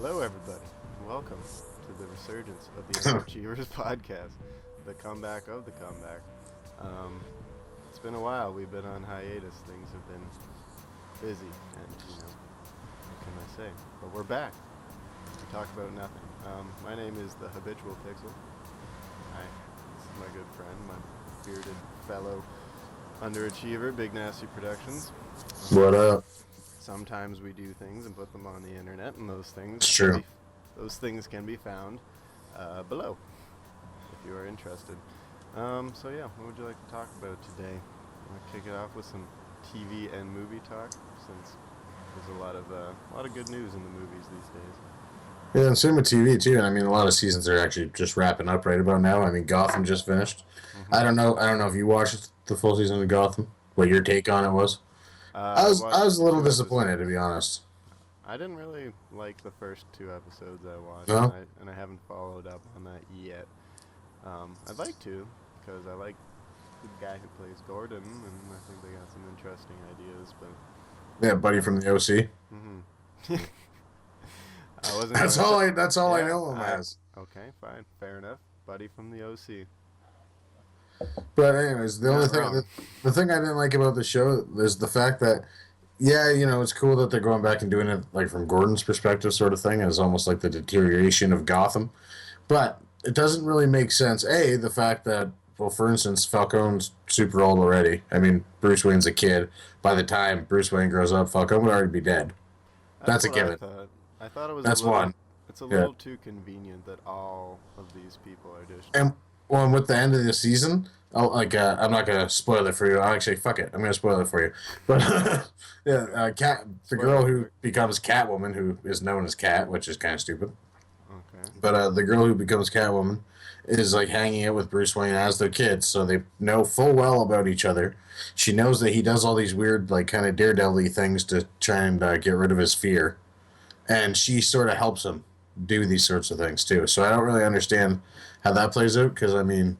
Hello, everybody. Welcome to the resurgence of the Underachievers Podcast, the comeback of the comeback. It's been a while. We've been on hiatus. Things have been busy, and what can I say? But we're back. We talk about nothing. My name is the Habitual Pixel. Hi, this is my good friend, my bearded fellow underachiever, Big Nasty Productions. What up? Sometimes we do things and put them on the internet, and those things It's true. can be found below if you are interested. So yeah, what would you like to talk about today? Want to kick it off with some TV and movie talk, since there's a lot of good news in the movies these days. Yeah, and same with TV too. I mean, a lot of seasons are actually just wrapping up right about now. I mean, Gotham just finished. Mm-hmm. I don't know if you watched the full season of Gotham. What your take on it was? I was a little disappointed, to be honest. I didn't really like the first two episodes I watched, No? and I haven't followed up on that yet. I'd like to, because I like the guy who plays Gordon, and I think they got some interesting ideas. But Yeah, Buddy from the OC. I wasn't. That's all I know him as. Okay, fine, fair enough. Buddy from the OC. But anyways, the thing I didn't like about the show is the fact that, yeah, it's cool that they're going back and doing it like from Gordon's perspective, sort of thing. It's almost like the deterioration of Gotham, but it doesn't really make sense. The fact that, well, for instance, Falcone's super old already. I mean, Bruce Wayne's a kid. By the time Bruce Wayne grows up, Falcone would already be dead. That's a given. I thought it was. That's one. It's a little too convenient that all of these people are just. And with the end of the season, I'm not gonna spoil it for you. Actually, fuck it, I'm gonna spoil it for you. But the girl who becomes Catwoman, who is known as Cat, which is kind of stupid. Okay. But the girl who becomes Catwoman is like hanging out with Bruce Wayne as their kids, so they know full well about each other. She knows that he does all these weird, like, kind of daredevil-y things to try and get rid of his fear, and she sort of helps him do these sorts of things too. So I don't really understand how that plays out, because I mean,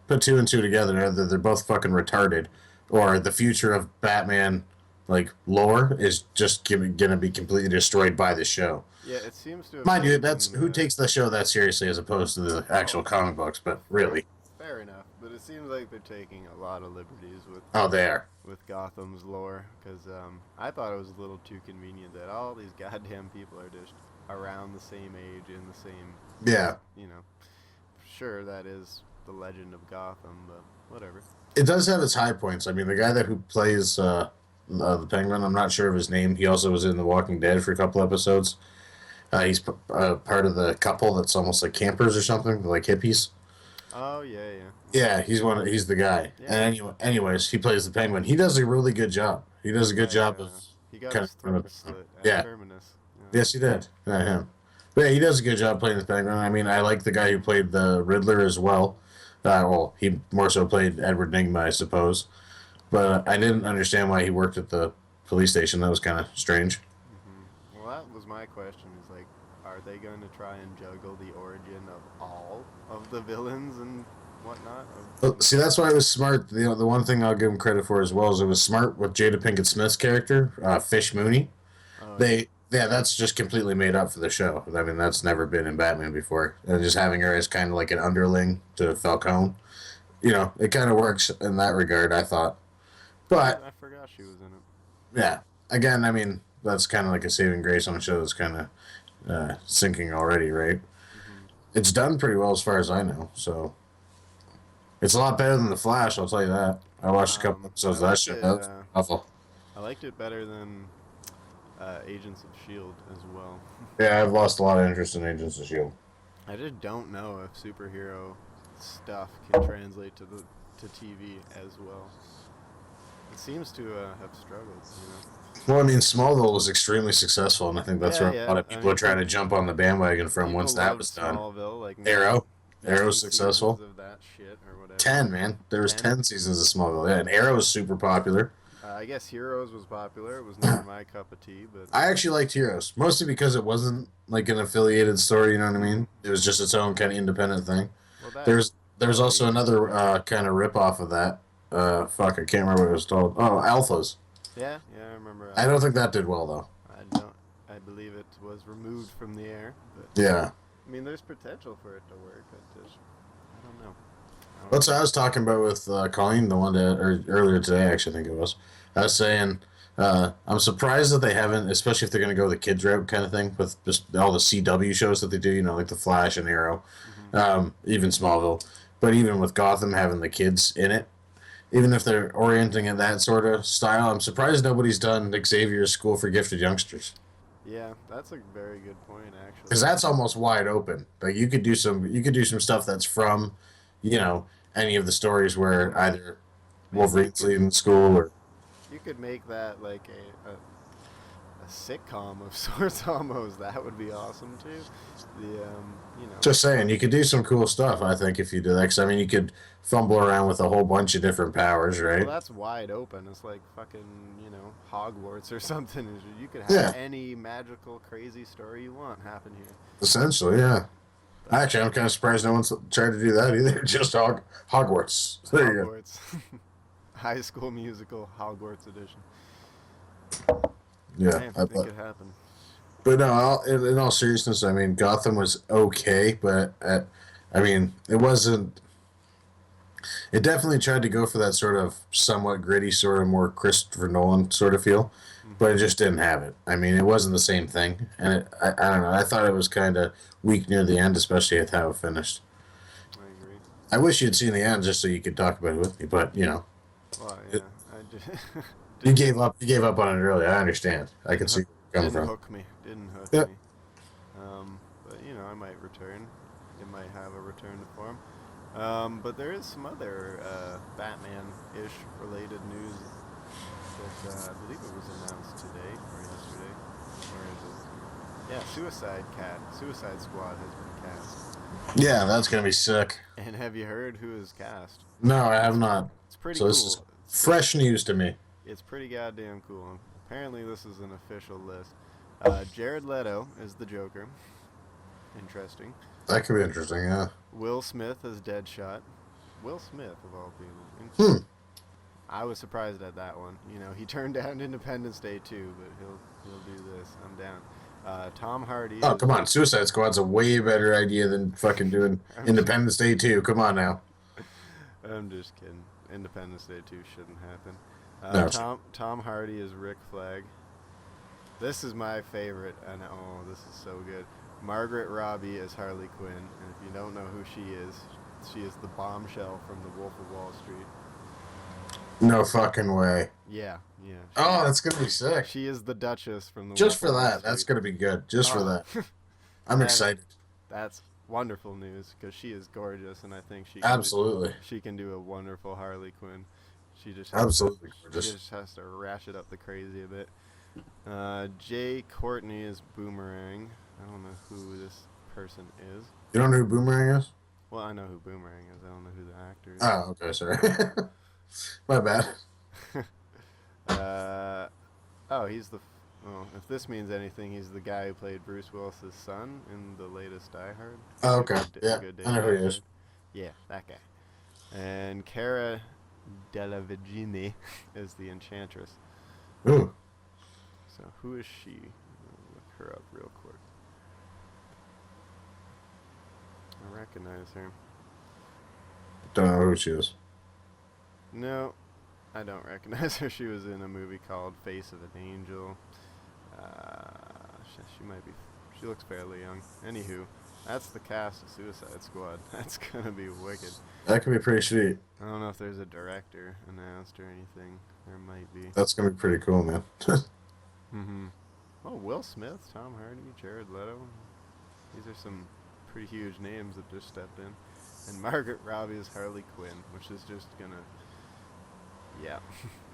put two and two together, either they're both fucking retarded, or the future of Batman, like, lore is just gonna be completely destroyed by the show. Yeah, it seems to have. Mind you, that's who takes the show that seriously as opposed to the actual comic books, but really. Fair enough, but it seems like they're taking a lot of liberties with. Oh, they are. With Gotham's lore, because I thought it was a little too convenient that all these goddamn people are just around the same age, in the same. Yeah. Sure, that is the legend of Gotham, but whatever. It does have its high points. I mean, the guy who plays the Penguin, I'm not sure of his name. He also was in The Walking Dead for a couple episodes. He's part of the couple that's almost like campers or something, like hippies. Oh, yeah. Yeah, he's the guy. Yeah. And anyways, he plays the Penguin. He does a really good job. He does a good job of. He got his throat slit at Terminus. Yeah. Yes, he did. Yeah, him. But yeah, he does a good job playing the Penguin. I mean, I like the guy who played the Riddler as well. He more so played Edward Nygma, I suppose. But I didn't understand why he worked at the police station. That was kind of strange. Mm-hmm. Well, that was my question. Is like, are they going to try and juggle the origin of all of the villains and whatnot? See, that's why it was smart. The one thing I'll give him credit for as well is it was smart with Jada Pinkett Smith's character, Fish Mooney. That's just completely made up for the show. I mean, that's never been in Batman before. And just having her as kind of like an underling to Falcone, it kind of works in that regard, I thought. But I forgot she was in it. Yeah. Again, I mean, that's kind of like a saving grace on a show that's kind of sinking already, right? Mm-hmm. It's done pretty well as far as I know, so it's a lot better than The Flash, I'll tell you that. I watched a couple episodes of that show. That was awful. I liked it better than Agents of S.H.I.E.L.D. as well. Yeah, I've lost a lot of interest in Agents of S.H.I.E.L.D. I just don't know if superhero stuff can translate to TV as well. It seems to have struggled, Well, I mean, Smallville was extremely successful, and I think that's where a lot of people are trying to jump on the bandwagon from once that was done. Like Arrow's successful. Of that shit or whatever. 10, man. There was 10 seasons of Smallville. Yeah, and Arrow was super popular. I guess Heroes was popular. It was not my cup of tea, but I actually liked Heroes, mostly because it wasn't like an affiliated story. You know what I mean? It was just its own kind of independent thing. Well, there's also another kind of rip off of that. I can't remember what it was called. Oh, Alphas. Yeah, I remember. I don't think that did well though. I believe it was removed from the air. But Yeah. I mean, there's potential for it to work. I don't know. That's what I was talking about with Colleen the one day, or earlier today, actually, I think it was. I was saying, I'm surprised that they haven't, especially if they're going to go the kids route kind of thing, with just all the CW shows that they do, like The Flash and Arrow, even Smallville. But even with Gotham having the kids in it, even if they're orienting in that sort of style, I'm surprised nobody's done Xavier's School for Gifted Youngsters. Yeah, that's a very good point, actually. Because that's almost wide open. Like you could do some stuff that's from, you know, any of the stories where either Wolverine's leaving school or You could make that like a sitcom of sorts almost. That would be awesome too. The. just saying, you could do some cool stuff. I think if you do that, 'cause, I mean, you could fumble around with a whole bunch of different powers, Well, right? that's wide open. It's like fucking, Hogwarts or something. You could have Yeah, any magical, crazy story you want happen here. essentially, yeah. Actually, I'm kind of surprised no one's tried to do that either. Just Hogwarts. There you go. Hogwarts. High School Musical Hogwarts edition. Yeah, Damn, I think it happened. but no. In all seriousness, I mean, Gotham was okay, but I mean, it wasn't. It definitely tried to go for that sort of somewhat gritty, sort of more Christopher Nolan sort of feel, but it just didn't have it. I mean, it wasn't the same thing, and I don't know. I thought it was kind of weak near the end, especially with how it finished. I agree. I wish you'd seen the end just so you could talk about it with me, but Well, it, yeah, I just you didn't gave up. You gave up on it early. I understand. I can see where you're coming didn't from. hook me. Didn't hook Yep. me. But I might return. It might have a return to form. But there is some other Batman-ish related news that I believe it was announced today or yesterday. Where is it? Yeah, Suicide Squad has been cast. Yeah, that's gonna be sick. And have you heard who is cast? No, I have not. It's pretty So this is cool. fresh news to me. It's pretty goddamn cool. Apparently, this is an official list. Jared Leto is the Joker. Interesting. That could be interesting. Yeah. Will Smith as Deadshot. Will Smith, of all people. Hmm. I was surprised at that one. He turned down Independence Day too, but he'll do this. I'm down. Tom Hardy. Oh, come on. Suicide Squad's a way better idea than fucking doing Independence Day 2. Come on now. I'm just kidding. Independence Day 2 shouldn't happen. No. Tom Hardy is Rick Flag. This is my favorite, and this is so good. Margaret Robbie is Harley Quinn, and if you don't know who she is the bombshell from The Wolf of Wall Street. No fucking way. Yeah. Oh, that's going to be sick. She is the Duchess from The Just Wolf for of Wall that. That's Street. going to be good. Just for that. I'm That- excited. That's wonderful news because she is gorgeous, and I think Absolutely. she can do a wonderful Harley Quinn. She just Absolutely She gorgeous. just has to ratchet up the crazy a bit. Jay Courtney is Boomerang. I don't know who this person is. You don't know who Boomerang is? Well, I know who Boomerang is. I don't know who the actor is. Oh, okay. Sorry. My bad. He's the. If this means anything, he's the guy who played Bruce Willis's son in the latest Die Hard. Oh, okay. Good Yeah, Day I know who Die he is. Hard. Yeah, that guy. And Cara Delevingne is the Enchantress. Ooh. So who is she? I'll look her up real quick. I recognize her. Don't know who she is. No, I don't recognize her. She was in a movie called Face of an Angel. She might be. She looks fairly young. Anywho, that's the cast of Suicide Squad. That's gonna be wicked. That could be pretty sweet. I don't know if there's a director announced or anything. There might be. That's going to be pretty cool, man. Oh, Will Smith, Tom Hardy, Jared Leto. These are some pretty huge names that just stepped in. And Margaret Robbie is Harley Quinn, which is just gonna. Yeah,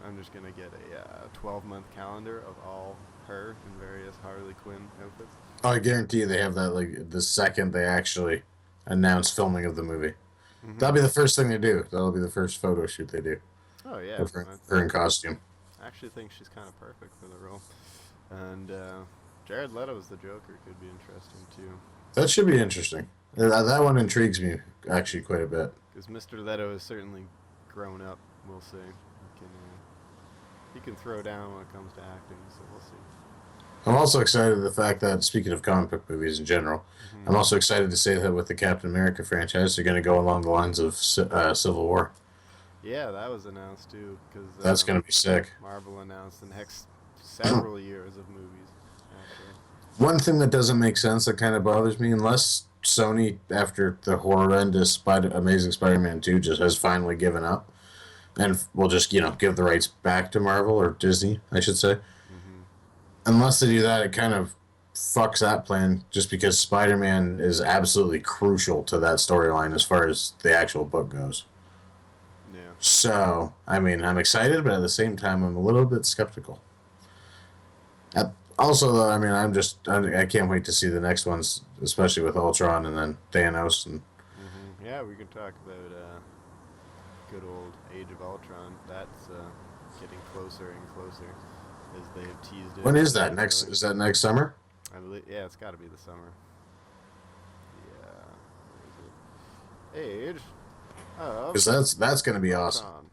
I'm just gonna get a 12-month calendar of all her in various Harley Quinn outfits. Oh, I guarantee you they have that like the second they actually announce filming of the movie. That'll be the first thing they do. That'll be the first photo shoot they do. Oh yeah, Of her in costume. I actually think she's kind of perfect for the role. And Jared Leto as the Joker could be interesting too. That should be interesting. That one intrigues me actually quite a bit. Because Mr. Leto is certainly grown up, we'll see. He can throw down when it comes to acting, so we'll see. I'm also excited the fact that, speaking of comic book movies in general, Hmm. I'm also excited to say that with the Captain America franchise, they're going to go along the lines of Civil War. Yeah, that was announced too, because That's going to be sick. Marvel announced the next several years of movies. Actually, One thing that doesn't make sense that kind of bothers me, unless Sony, after the horrendous Amazing Spider-Man 2, just has finally given up and will just, give the rights back to Marvel or Disney, I should say. hmm Unless they do that, it kind of fucks that plan just because Spider-Man is absolutely crucial to that storyline as far as the actual book goes. yeah, So, I mean, I'm excited, but at the same time, I'm a little bit skeptical. Also, though, I mean, I can't wait to see the next ones, especially with Ultron and then Thanos. And yeah. We can talk about good old Age of Ultron. That's getting closer and closer as they have teased it when in is the that? new Next trailer. is that next summer? I believe, yeah, it's got to be the summer. Yeah, where is it? Age of Because that's going to be awesome. Ultron.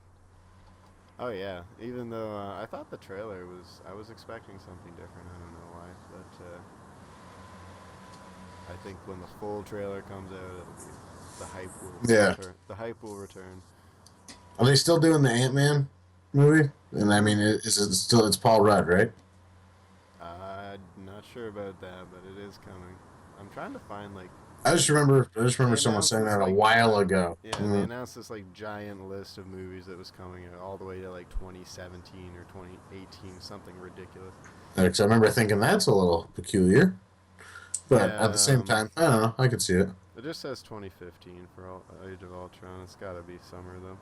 Oh yeah, even though I thought the trailer was, I was expecting something different. I don't know why, but I think when the full trailer comes out, it'll be the hype will Yeah. return. The hype will return. Are they still doing the Ant-Man movie? And I mean, is it still? It's Paul Rudd, right? I'm not sure about that, but it is coming. I'm trying to find like I just they remember someone announced saying this that a like while ago. yeah, they announced this like giant list of movies that was coming out all the way to like 2017 or 2018, something ridiculous. Because I remember thinking that's a little peculiar, but at the Yeah, same time, I don't know. I could see it. it just says 2015 for Age of Ultron. It's got to be summer though,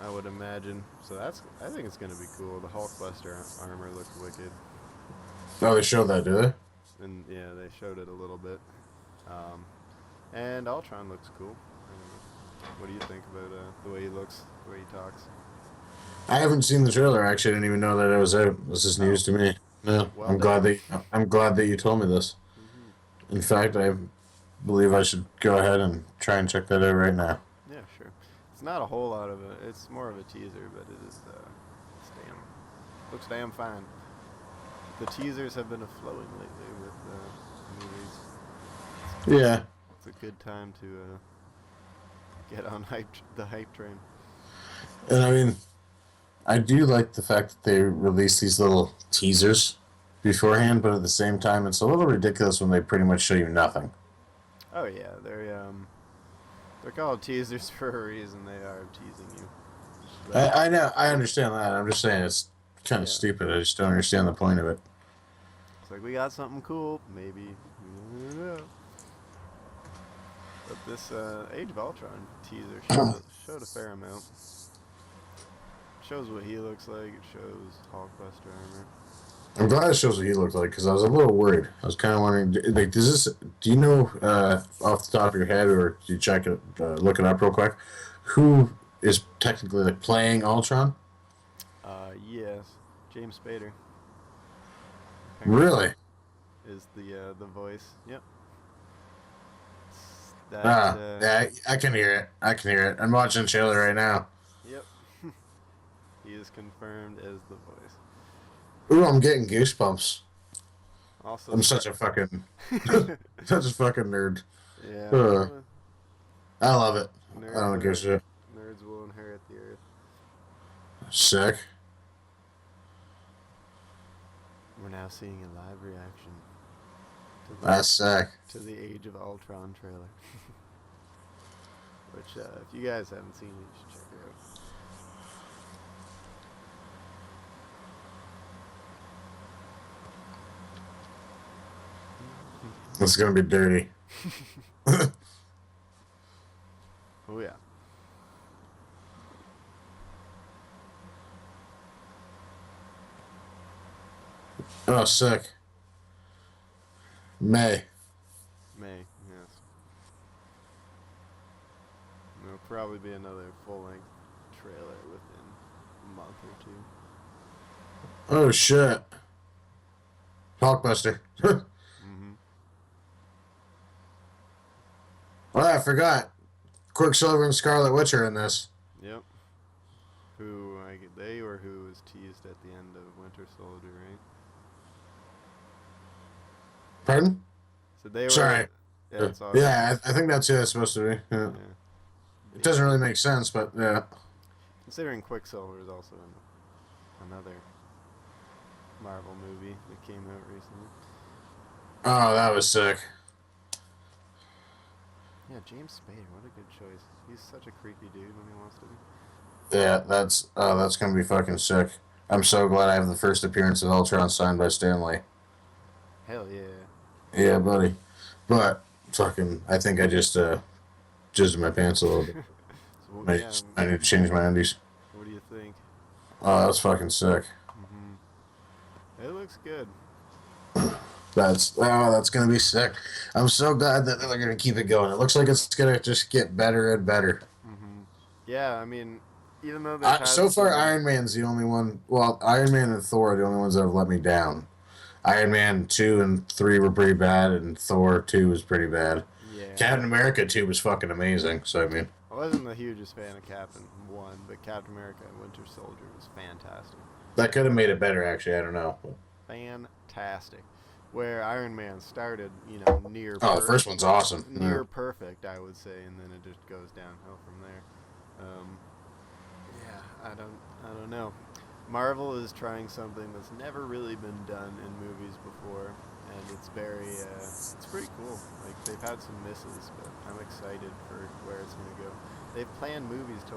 I would imagine. So I think it's gonna be cool. The Hulkbuster armor looks wicked, Oh, they showed that, do they? and yeah, they showed it a little bit. Um, and Ultron looks cool. I don't know. What do you think about the way he looks, the way he talks? I haven't seen the trailer. Actually, I didn't even know that it was out. This is Oh, news to me. No, well then. I'm glad that you told me this. Hmm. In fact, I believe I should go ahead and try and check that out right now. Yeah, sure. It's not a whole lot of it. It's more of a teaser, but it is it's damn looks damn fine. The teasers have been flowing lately with movies. Yeah, It's a good time to get on the hype train. and I mean, I do like the fact that they release these little teasers beforehand, but at the same time, it's a little ridiculous when they pretty much show you nothing. Oh yeah, they're called teasers for a reason. They are teasing you. But I know, I understand that. I'm just saying it's kind of yeah, stupid. I just don't understand the point of it. it's like we got something cool, maybe. I don't know. But this Age of Ultron teaser showed a fair amount. Shows what he looks like. It shows Hulkbuster armor. I'm glad it shows what he looked like because I was a little worried. I was kind of wondering, like, does this? Do you know off the top of your head, or do you check it, look it up real quick? Who is technically like playing Ultron? Yes, James Spader apparently Really? is the voice. Yep. That Yeah, I can hear it. I can hear it. I'm watching the trailer right now. yep. He is confirmed as the voice. Ooh, I'm getting goosebumps. Also, I'm such a fucking, such a fucking nerd. yeah. Uh, I love it. I Nerds don't give a are shit. nerds will inherit the earth. Sick. We're now seeing a live reaction to That's sick. the Age of Ultron trailer. Which, if you guys haven't seen it, you should check it out. It's gonna be dirty. Oh yeah. Oh, sick. May. May, yes. There'll probably be another full-length trailer within a month or two. Oh shit. Hulkbuster. Mm-hmm. Oh, I forgot. Quicksilver and Scarlet Witch are in this. Yep. They or who was teased at the end of Winter Soldier, right? Pardon? So they were. Sorry. Yeah, it's all right. Yeah, I think that's who it's supposed to be. Yeah. Yeah. It doesn't really make sense, but yeah. Considering Quicksilver is also in another Marvel movie that came out recently. Oh, that was sick. Yeah, James Spader, what a good choice. He's such a creepy dude when he wants to be. Yeah, that's gonna be fucking sick. I'm so glad I have the first appearance of Ultron signed by Stan Lee. Hell yeah. Yeah, buddy. But fucking, I think I just jizzed my pants a little bit. So, I need to change my undies. what do you think? Oh, that's fucking sick. It looks good. That's gonna be sick. I'm so glad that they're gonna keep it going. It looks like it's gonna just get better and better. Yeah, I mean, even though So far, Iron Man's the only one. Well, Iron Man and Thor are the only ones that have let me down. Iron Man 2 and 3 were pretty bad, and Thor 2 was pretty bad. Yeah. Captain America 2 was fucking amazing. So I mean, I wasn't the hugest fan of Captain 1, but Captain America and Winter Soldier was fantastic. that could have made it better. Actually, I don't know. Fantastic. Where Iron Man started, near. Oh, the first one's awesome. Near perfect, I would say, and then it just goes downhill from there. Yeah, I don't know. Marvel is trying something that's never really been done in movies before, and it's it's pretty cool. Like, they've had some misses, but I'm excited for where it's gonna go. They've planned movies to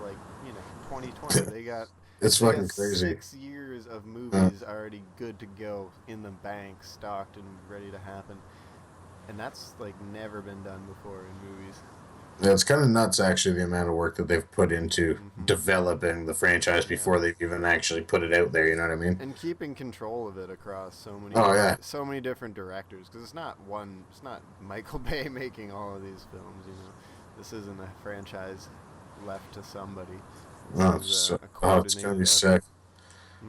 2020. They got. It's They fucking got crazy. 6 years of movies already good to go in the bank, stocked and ready to happen, and that's never been done before in movies. Yeah, it's kind of nuts, actually, the amount of work that they've put into developing the franchise before they've even actually put it out there. You know what I mean? And keeping control of it across so many, so many different directors, because it's not Michael Bay making all of these films. This isn't a franchise left to somebody. It's gonna be sick.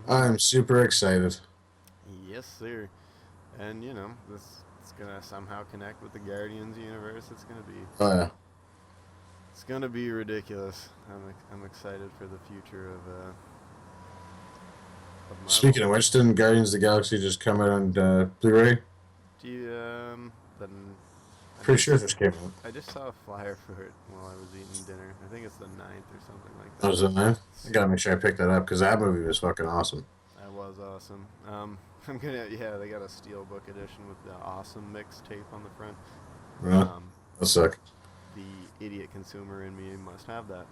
I'm super excited. Yes, sir. And it's gonna somehow connect with the Guardians universe. It's gonna be. Oh yeah. It's gonna be ridiculous. I'm excited for the future of Marvel. Speaking of which, didn't Guardians of the Galaxy just come out on Blu-ray? Do you Pretty sure this came out. I just saw a flyer for it while I was eating dinner. I think it's the 9th or something like that. That was in there. I gotta make sure I pick that up because that movie was fucking awesome. That was awesome. They got a steelbook edition with the awesome mixtape on the front. Yeah, that suck. The idiot consumer in me must have that.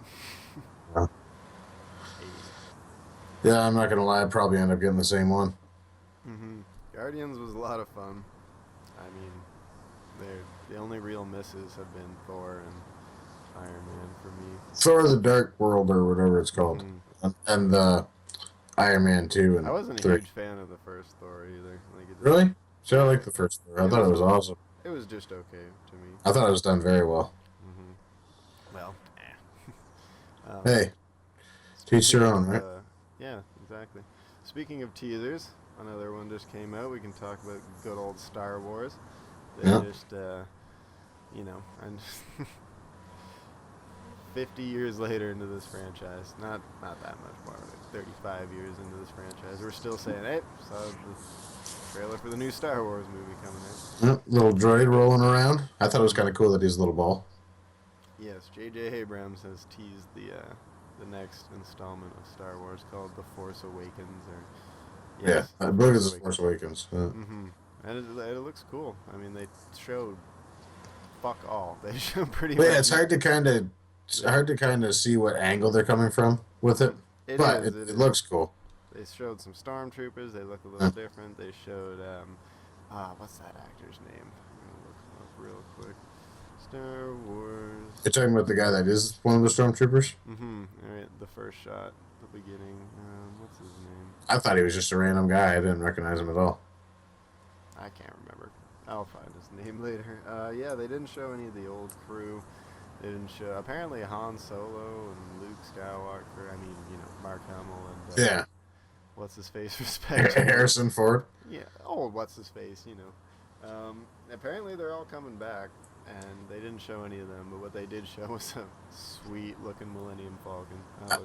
Yeah, I'm not gonna lie. I'd probably end up getting the same one. Guardians was a lot of fun. I mean, the only real misses have been Thor and Iron Man for me. Thor: The Dark World or whatever it's called, and the Iron Man 2 and I wasn't 3. a huge fan of the first Thor either. Really? See, I like the first Thor. I thought it was awesome. It was just okay to me. I thought it was done very well. Well, hey, teach your own, right? Yeah, exactly. Speaking of teasers, another one just came out. We can talk about good old Star Wars. They just, and 50 years later into this franchise, not that much more, like 35 years into this franchise, we're still saying, hey, saw the trailer for the new Star Wars movie coming out. Yep, little droid rolling around. I thought it was kind of cool that he's a little ball. Yes, J.J. Abrams has teased the next installment of Star Wars called The Force Awakens, I believe it's The Force Awakens. Yeah. And it looks cool. I mean, they showed fuck all. They showed pretty But much. yeah, it's hard to kind of see what angle they're coming from with it. It looks cool. They showed some stormtroopers. They look a little different. They showed what's that actor's name? I'm gonna look him up real quick. Star Wars. You're talking about the guy that is one of the stormtroopers? All right, the first shot, the beginning. What's his name? I thought he was just a random guy. I didn't recognize him at all. I can't remember. I'll find his name later. Yeah, they didn't show any of the old crew. They didn't show. Apparently, Han Solo and Luke Skywalker. I mean, Mark Hamill and what's his face? Respect Harrison Ford. Yeah. Oh, what's his face? Apparently, they're all coming back, and they didn't show any of them. But what they did show was a sweet-looking Millennium Falcon.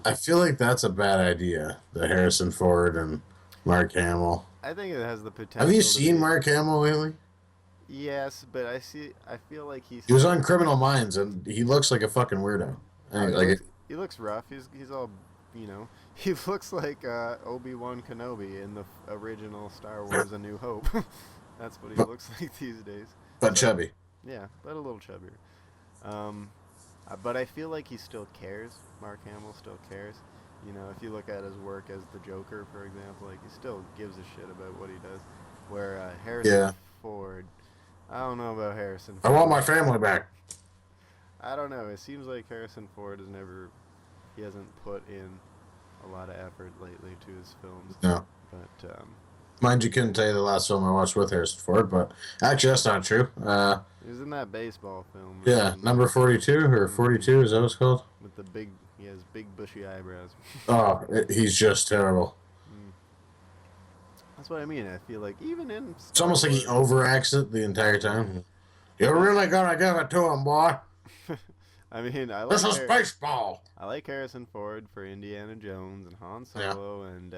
I feel like that's a bad idea. The Harrison Ford and Mark Hamill. I think it has the potential. Have you seen Mark Hamill lately? Yes, but I feel like He was on Criminal Minds, and he looks like a fucking weirdo. Oh, And, like, he looks rough. He's all, you know, he looks like Obi-Wan Kenobi in the original Star Wars: A New Hope. That's what he but, looks like these days. but So chubby. yeah, but a little chubbier. But I feel like he still cares. Mark Hamill still cares. You know, if you look at his work as the Joker, for example, like he still gives a shit about what he does. Where Harrison Yeah. Ford, I don't know about Harrison I Ford. want my family back. I don't know. It seems like Harrison Ford he hasn't put in a lot of effort lately to his films. No. But Mind you, couldn't tell you the last film I watched with Harrison Ford, but actually that's not true. he was in that baseball film. Yeah, number 42 or 42 is that what it's called? With he has big bushy eyebrows. Oh, he's just terrible. That's what I mean. I feel like even in It's almost like he overacts it the entire time. You're really gonna give it to him, boy. I mean, This is baseball. I like Harrison Ford for Indiana Jones and Han Solo and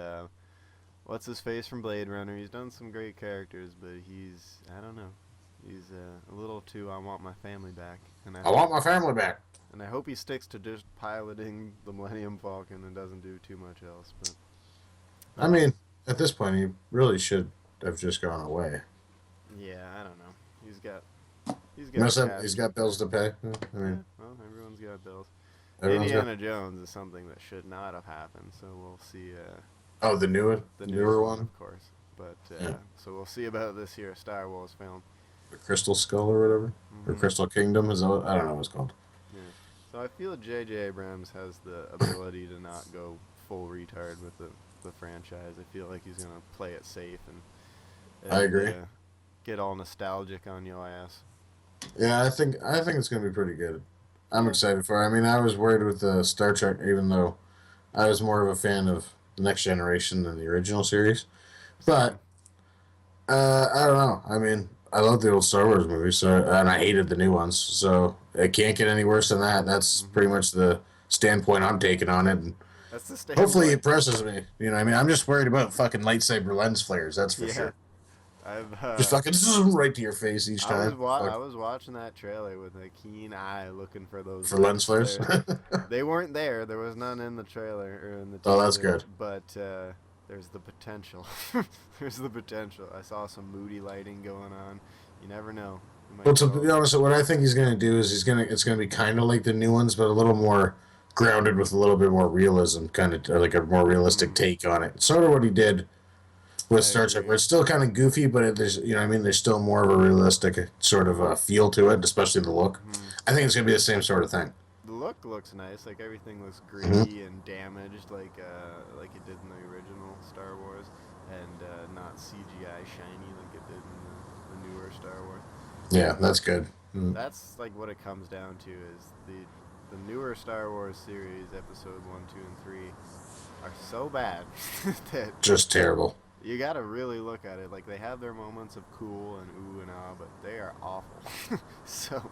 what's his face from Blade Runner. He's done some great characters, but I don't know. He's a little too I want my family back. And I want my family back. And I hope he sticks to just piloting the Millennium Falcon and doesn't do too much else. But I mean, at this point, he really should have just gone away. yeah, I don't know. He's got bills to pay. I mean, well, everyone's got bills. everyone's Indiana Jones is something that should not have happened, so we'll see. Oh, the newer one, of course. But yeah. So we'll see about this here Star Wars film. The Crystal Skull or whatever, or Crystal Kingdom is that I don't know what it's called. Yeah. So I feel J.J. Abrams has the ability to not go full retard with the franchise. I feel like he's gonna play it safe and I agree. Get all nostalgic on your ass. Yeah, I think it's gonna be pretty good. I'm excited for it. I mean, I was worried with the Star Trek, even though I was more of a fan of the Next Generation than the original series. But I don't know. I mean, I love the old Star Wars movies, and I hated the new ones. So it can't get any worse than that. That's pretty much the standpoint I'm taking on it. And that's the standpoint. Hopefully it impresses me. You know, what I mean, I'm just worried about fucking lightsaber lens flares. That's for sure. Just fucking zoom right to your face each time. I was watching that trailer with a keen eye, looking for those lens flares. They weren't there. There was none in the trailer or in the teaser. Oh, that's good. But there's the potential. There's the potential. I saw some moody lighting going on. You never know. Well, to be honest, what I think he's going to do is it's going to be kind of like the new ones, but a little more grounded with a little bit more realism, kind of like a more realistic take on it. Sort of what he did with Star Trek, where it's still kind of goofy, but there's, you know what I mean, there's still more of a realistic sort of feel to it, especially the look. I think it's going to be the same sort of thing. The look looks nice. Like everything looks gritty and damaged, like it did in the original Star Wars, and not CGI shiny like it did in the newer Star Wars. Yeah, that's good. That's like what it comes down to is the newer Star Wars series, Episode 1, 2, and 3, are so bad that just terrible. You gotta really look at it. Like they have their moments of cool and ooh and ah, but they are awful. So,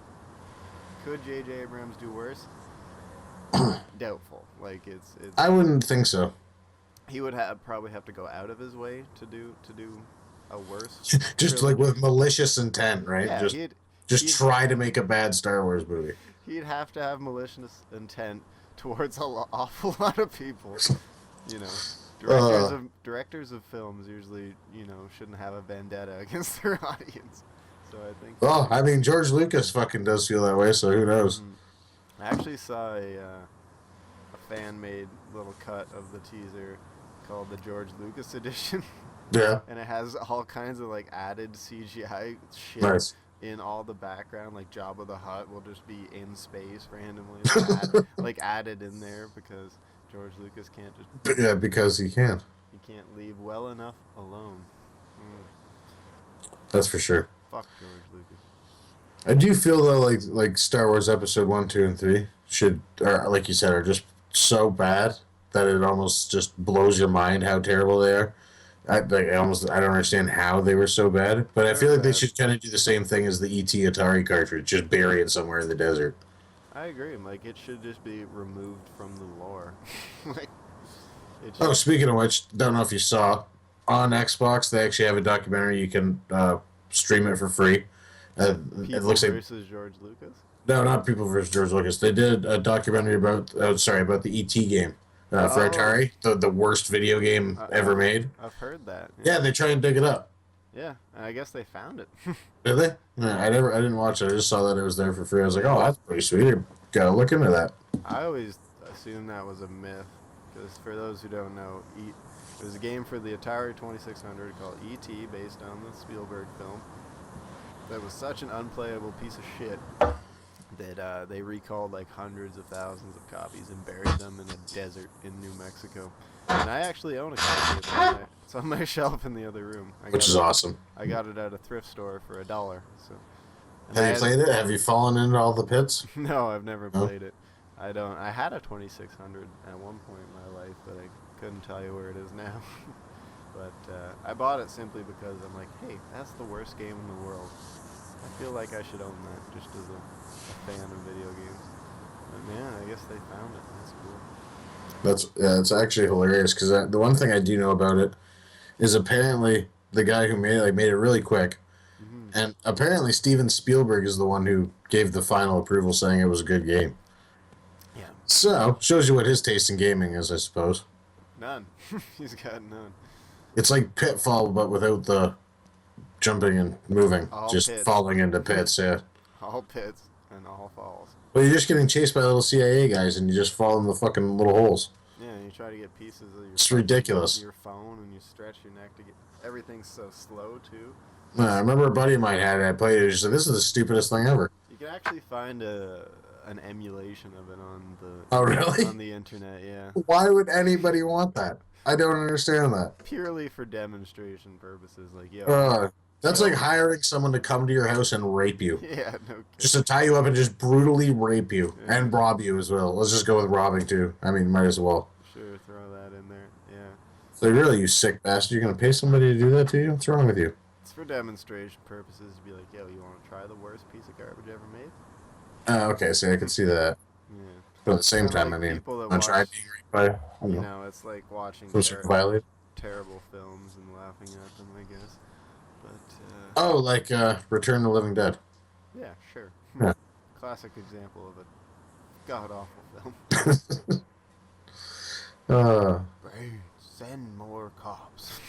could J.J. Abrams do worse? Doubtful. Like it's. I wouldn't think so. He would probably have to go out of his way to do a worse. Just trilogy. Like with malicious intent, right? Yeah, just try to make a bad Star Wars movie. He'd have to have malicious intent towards awful lot of people. You know. Directors of films usually, shouldn't have a vendetta against their audience. So I think. Well, I mean, George Lucas fucking does feel that way, so who knows? I actually saw a fan-made little cut of the teaser called the George Lucas edition. Yeah. And it has all kinds of like added CGI shit in all the background. Like Jabba the Hutt will just be in space randomly, added in there because George Lucas can't just. Yeah, because he can't. He can't leave well enough alone. That's for sure. Fuck George Lucas. I do feel though like Star Wars Episode 1, 2, and 3 should, or like you said, are just so bad that it almost just blows your mind how terrible they are. I don't understand how they were so bad, but I feel like they should kind of do the same thing as the ET Atari cartridge, just bury it somewhere in the desert. I agree. Like it should just be removed from the lore. Speaking of which, don't know if you saw on Xbox, they actually have a documentary. You can stream it for free. It People looks like versus George Lucas. no, not People versus George Lucas. They did a documentary about about the ET game for Oh, Atari, the worst video game ever made. I've heard that. Yeah. Yeah, they try and dig it up. Yeah, I guess they found it. Did they? No, I didn't watch it. I just saw that it was there for free. I was like, Yeah. oh, that's pretty sweet. Gotta look into that. I always assumed that was a myth, because for those who don't know, it was a game for the Atari 2600 called E.T., based on the Spielberg film. That was such an unplayable piece of shit that they recalled like hundreds of thousands of copies and buried them in a desert in New Mexico. And I actually own a copy of it. It's on my shelf in the other room. Which is awesome. I got it at a thrift store for $1. So. Have you played it? Have you fallen into all the pits? No, I've never played it. I don't. I had a 2600 at one point in my life, but I couldn't tell you where it is now. But I bought it simply because I'm like, hey, that's the worst game in the world. I feel like I should own that just as a fan of video games. But man, I guess they found it. That's cool. It's actually hilarious because the one thing I do know about it is apparently the guy who made it made it really quick, and apparently Steven Spielberg is the one who gave the final approval, saying it was a good game. Yeah. So shows you what his taste in gaming is, I suppose. None. He's got none. It's like Pitfall, but without the jumping and moving, All just pits. falling into pits. Yeah. All pits and all falls. Well, you're just getting chased by little CIA guys, and you just fall in the fucking little holes. Yeah, and you try to get pieces of your. It's ridiculous. Your phone, and you stretch your neck to get. Everything's so slow too. I remember a buddy of mine had it. I played it. He said, "This is the stupidest thing ever." You can actually find an emulation of it on the. Oh, really? On the internet, yeah. Why would anybody want that? I don't understand that. Purely for demonstration purposes, like yo. That's like hiring someone to come to your house and rape you. Yeah, no kidding. Just to tie you up and just brutally rape you and rob you as well. Let's just go with robbing too. I mean, might as well. Sure, throw that in there. Yeah. So really, you sick bastard, you're gonna pay somebody to do that to you? What's wrong with you? It's for demonstration purposes to be like, yo, you want to try the worst piece of garbage ever made? Okay, so I can see that. Yeah. But at the same Or time, like I mean, people that I'm trying watch- being raped by, You know, it's like watching some sort of violation. terrible films and laughing at them, I guess. But Oh, like Return of the Living Dead. yeah, sure. Yeah. Classic example of a god awful film. uh, Brains, send more cops.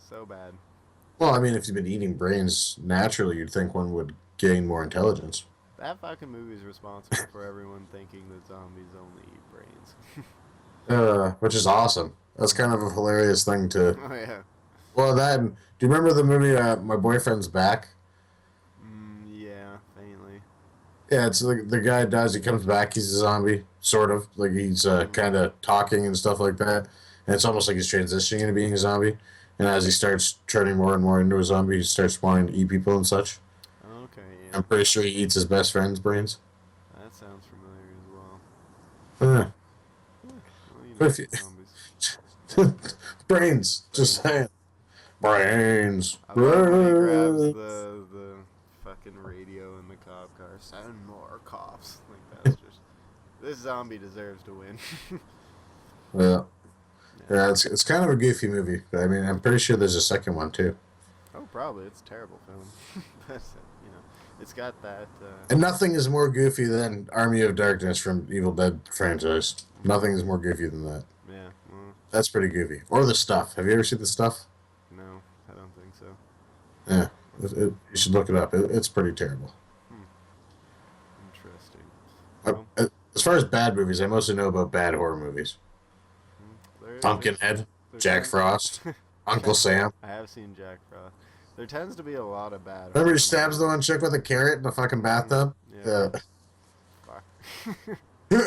So bad. well, I mean, if you've been eating brains naturally, you'd think one would gain more intelligence. That fucking movie is responsible for everyone thinking that zombies only eat brains. Which is awesome. That's kind of a hilarious thing to. Oh yeah. Well, do you remember the movie My Boyfriend's Back? Yeah, faintly. Yeah, it's the guy dies, he comes back, he's a zombie, sort of. Like, he's kind of talking and stuff like that. And it's almost like he's transitioning into being a zombie. And as he starts turning more and more into a zombie, he starts wanting to eat people and such. Okay, yeah. I'm pretty sure he eats his best friend's brains. That sounds familiar as well. Well, you know, If you- zombies. Brains, just saying. Brains. I love when he grabs Brains. the fucking radio in the cop car. Send more cops. Like, that's just... This zombie deserves to win. Yeah. Yeah, it's kind of a goofy movie. But I mean, I'm pretty sure there's a second one, too. Oh, probably. It's a terrible film. But, you know, it's got that... And nothing is more goofy than Army of Darkness from Evil Dead franchise. Nothing is more goofy than that. Yeah, well, That's pretty goofy. Or The Stuff. Have you ever seen The Stuff? no, I don't think so. Yeah. You should look it up. It's pretty terrible. Interesting. Well, As far as bad movies, I mostly know about bad horror movies. Pumpkinhead, there Jack tends- Frost, Uncle Sam. I have seen Jack Frost. There tends to be a lot of bad... Remember horror he stabs the movies. one chick with a carrot in the fucking bathtub? Yeah. Fuck.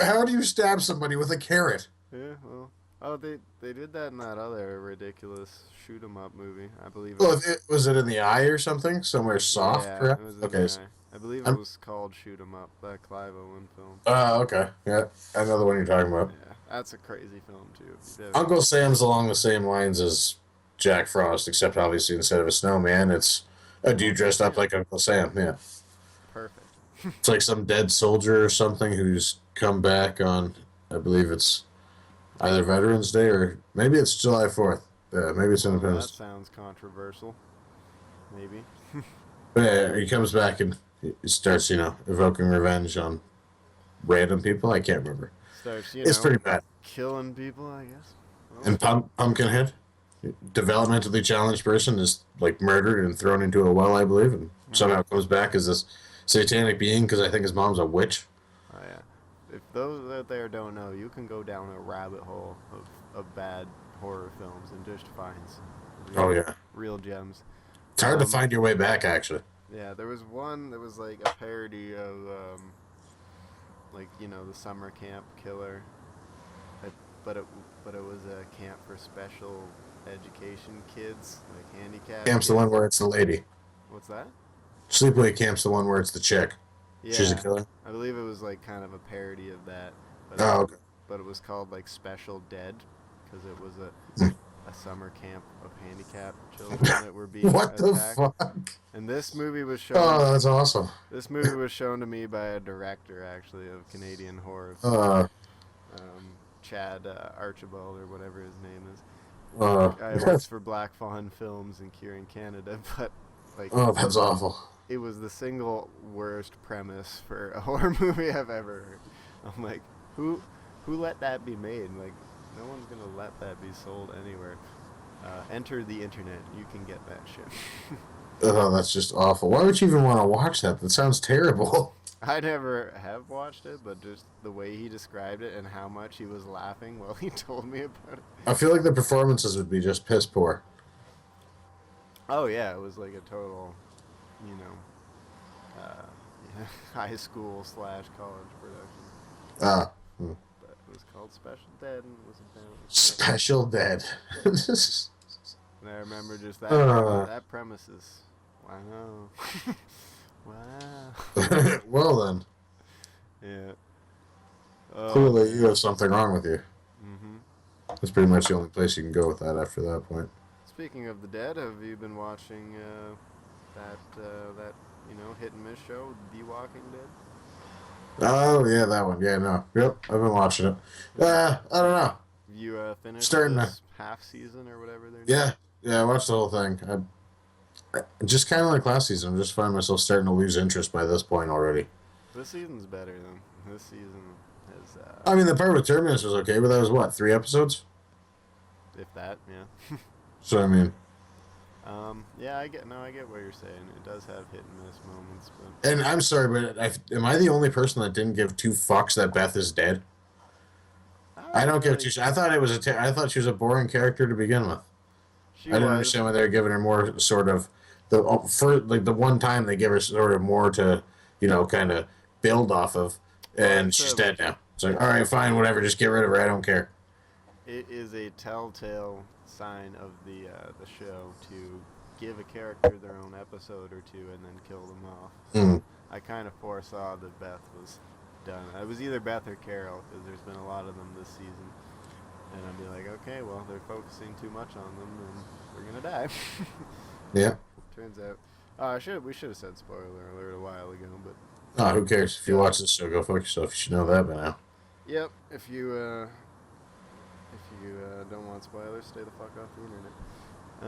How do you stab somebody with a carrot? Yeah, well... Oh, they did that in that other ridiculous shoot 'em up movie. I believe Well, was it in the eye or something? Somewhere soft, yeah, perhaps? it was in Okay. the eye. I believe it I'm- was called Shoot 'em Up, that Clive Owen film. Oh, okay. Yeah, I know the one you're talking about. Yeah, that's a crazy film too. Yeah. Uncle Sam's along the same lines as Jack Frost, except obviously instead of a snowman, it's a dude dressed up like Uncle Sam. Yeah. Perfect. It's like some dead soldier or something who's come back on, I believe it's either Veterans Day or maybe it's July 4th. Yeah, maybe it's Well, that Independence. sounds controversial. maybe. But yeah, he comes back and he starts, evoking revenge on random people. I can't remember. Starts, It's pretty bad. killing people, I guess. Well, And Pumpkinhead, developmentally challenged person, is like murdered and thrown into a well, I believe, and somehow comes back as this satanic being because I think his mom's a witch. oh yeah. If those out there don't know, you can go down a rabbit hole of bad horror films and just find some Oh yeah, real gems. it's hard to find your way back actually. Yeah, there was one that was like a parody of, like the summer camp killer, it, but it but it was a camp for special education kids, like handicapped. Camp's kids. the one where it's the lady. What's that? Sleepaway Camp's the one where it's the chick. Yeah, She's a killer. I believe it was like kind of a parody of that, but Oh, okay. but it was called like Special Dead because it was Hmm. a summer camp of handicapped children that were being What the attacked. fuck? And this movie was shown. Oh, that's awesome. This movie was shown to me by a director, actually, of Canadian horror. Chad Archibald, or whatever his name is. Guy works for Black Fawn Films and Cure in Canada, but like, Oh, that's awful. it was the single worst premise for a horror movie I've ever heard. I'm like, who let that be made? Like, no one's gonna let that be sold anywhere. Enter the internet, you can get that shit. Oh, that's just awful. Why would you even want to watch that? That sounds terrible. I never have watched it, but just the way he described it and how much he was laughing while he told me about it. I feel like the performances would be just piss poor. Oh yeah, it was like a total, you know, high school / college production. Ah. But it was called Special Dead, and it was about Special Dead. And I remember just that premise is, wow, wow. Well then, Yeah. clearly you have something wrong with you. Mhm. That's pretty much the only place you can go with that after that point. Speaking of the dead, have you been watching that hit and miss show, The Walking Dead? Oh yeah, that one. Yeah, no. Yep, I've been watching it. I don't know. You finished Starting this half season or whatever they're doing? Yeah, I watched the whole thing. I just kind of like last season. I'm just finding myself starting to lose interest by this point already. This season's better than this season has. I mean, the part with Terminus was okay, but that was what, 3 episodes? If that, yeah. So I mean, Yeah, I get what you're saying. It does have hit and miss moments, but and I'm sorry, but am I the only person that didn't give 2 fucks that Beth is dead? I don't give 2. I thought it was I thought she was a boring character to begin with. I didn't understand why they were giving her more sort of the one time they give her sort of more to kind of build off of, and she's dead now. It's like, all right, fine, whatever, just get rid of her. I don't care. It is a telltale sign of the show to give a character their own episode or two and then kill them off. So I kind of foresaw that Beth was done. It was either Beth or Carol, because there's been a lot of them this season. And I'd be like, okay, well, they're focusing too much on them, and we're gonna die. Yeah. Turns out, we should have said spoiler alert a while ago, but Oh, who cares? If you watch this show, go fuck yourself. You should know that by now. yep. If you don't want spoilers, stay the fuck off the internet.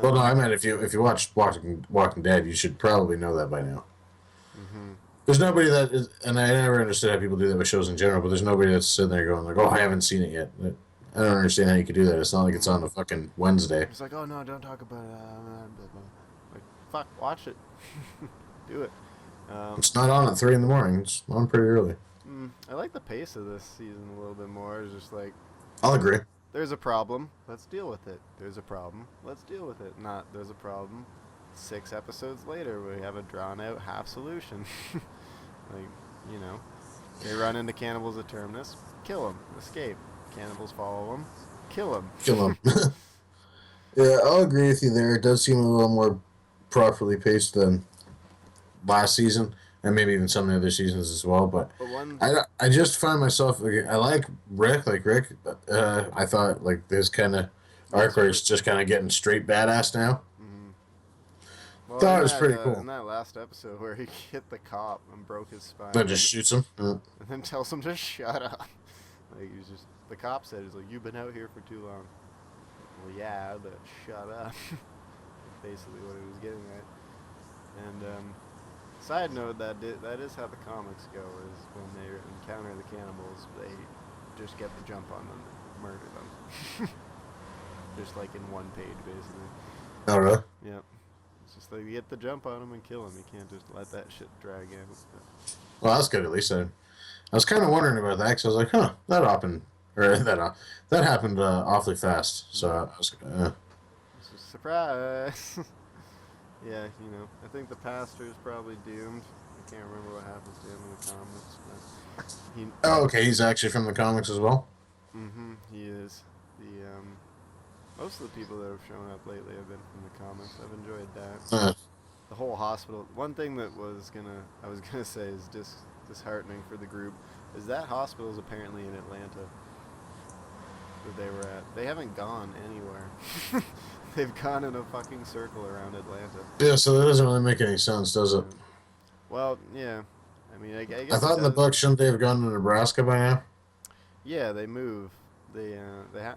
Well, no, I meant if you watch Walking Dead, you should probably know that by now. Mm-hmm. There's nobody that is, and I never understood how people do that with shows in general, but there's nobody that's sitting there going like, oh, I haven't seen it yet. I don't understand how you could do that. It's not like it's on a fucking Wednesday. It's like, oh no, don't talk about it. Like, fuck, watch it. Do it. It's not on at 3 in the morning. It's on pretty early. I like the pace of this season a little bit more. It's just like, I'll agree. there's a problem, let's deal with it. There's a problem, let's deal with it. Not, there's a problem, 6 episodes later we have a drawn out half solution. Like, they run into cannibals at Terminus, kill them, escape. Cannibals follow them, kill them. Kill him. Yeah, I'll agree with you there. It does seem a little more properly paced than last season, and maybe even some of the other seasons as well. But I just find myself, I like Rick. I thought like this kind of arc where he's just kind of getting straight badass now. Well, Thought it was pretty cool. In that last episode where he hit the cop and broke his spine. Then just shoots him. And then tells him to shut up. Like, the cop said, he's like, you've been out here for too long. Well, yeah, but shut up. Basically what he was getting at. And side note, that is how the comics go. Is when they encounter the cannibals, they just get the jump on them and murder them. Just like in one page, basically. Oh, really? Yep. It's just like you get the jump on them and kill them. You can't just let that shit drag out. Well, that's good at least. I was kind of wondering about that because I was like, huh, that happened. Or that happened awfully fast. So I was It's a surprise. Yeah, you know, I think the pastor is probably doomed. I can't remember what happens to him in the comics, but oh, okay. He's actually from the comics as well. he is. Most of the people that have shown up lately have been from the comics. I've enjoyed that. Uh, The whole hospital. One thing that I was gonna say is disheartening for the group is that hospital is apparently in Atlanta that they were at. They haven't gone anywhere. They've gone in a fucking circle around Atlanta. yeah, so that doesn't really make any sense, does it? Well, yeah. I mean, I guess I it thought in the does. book, shouldn't they have gone to Nebraska by now? Yeah, they move.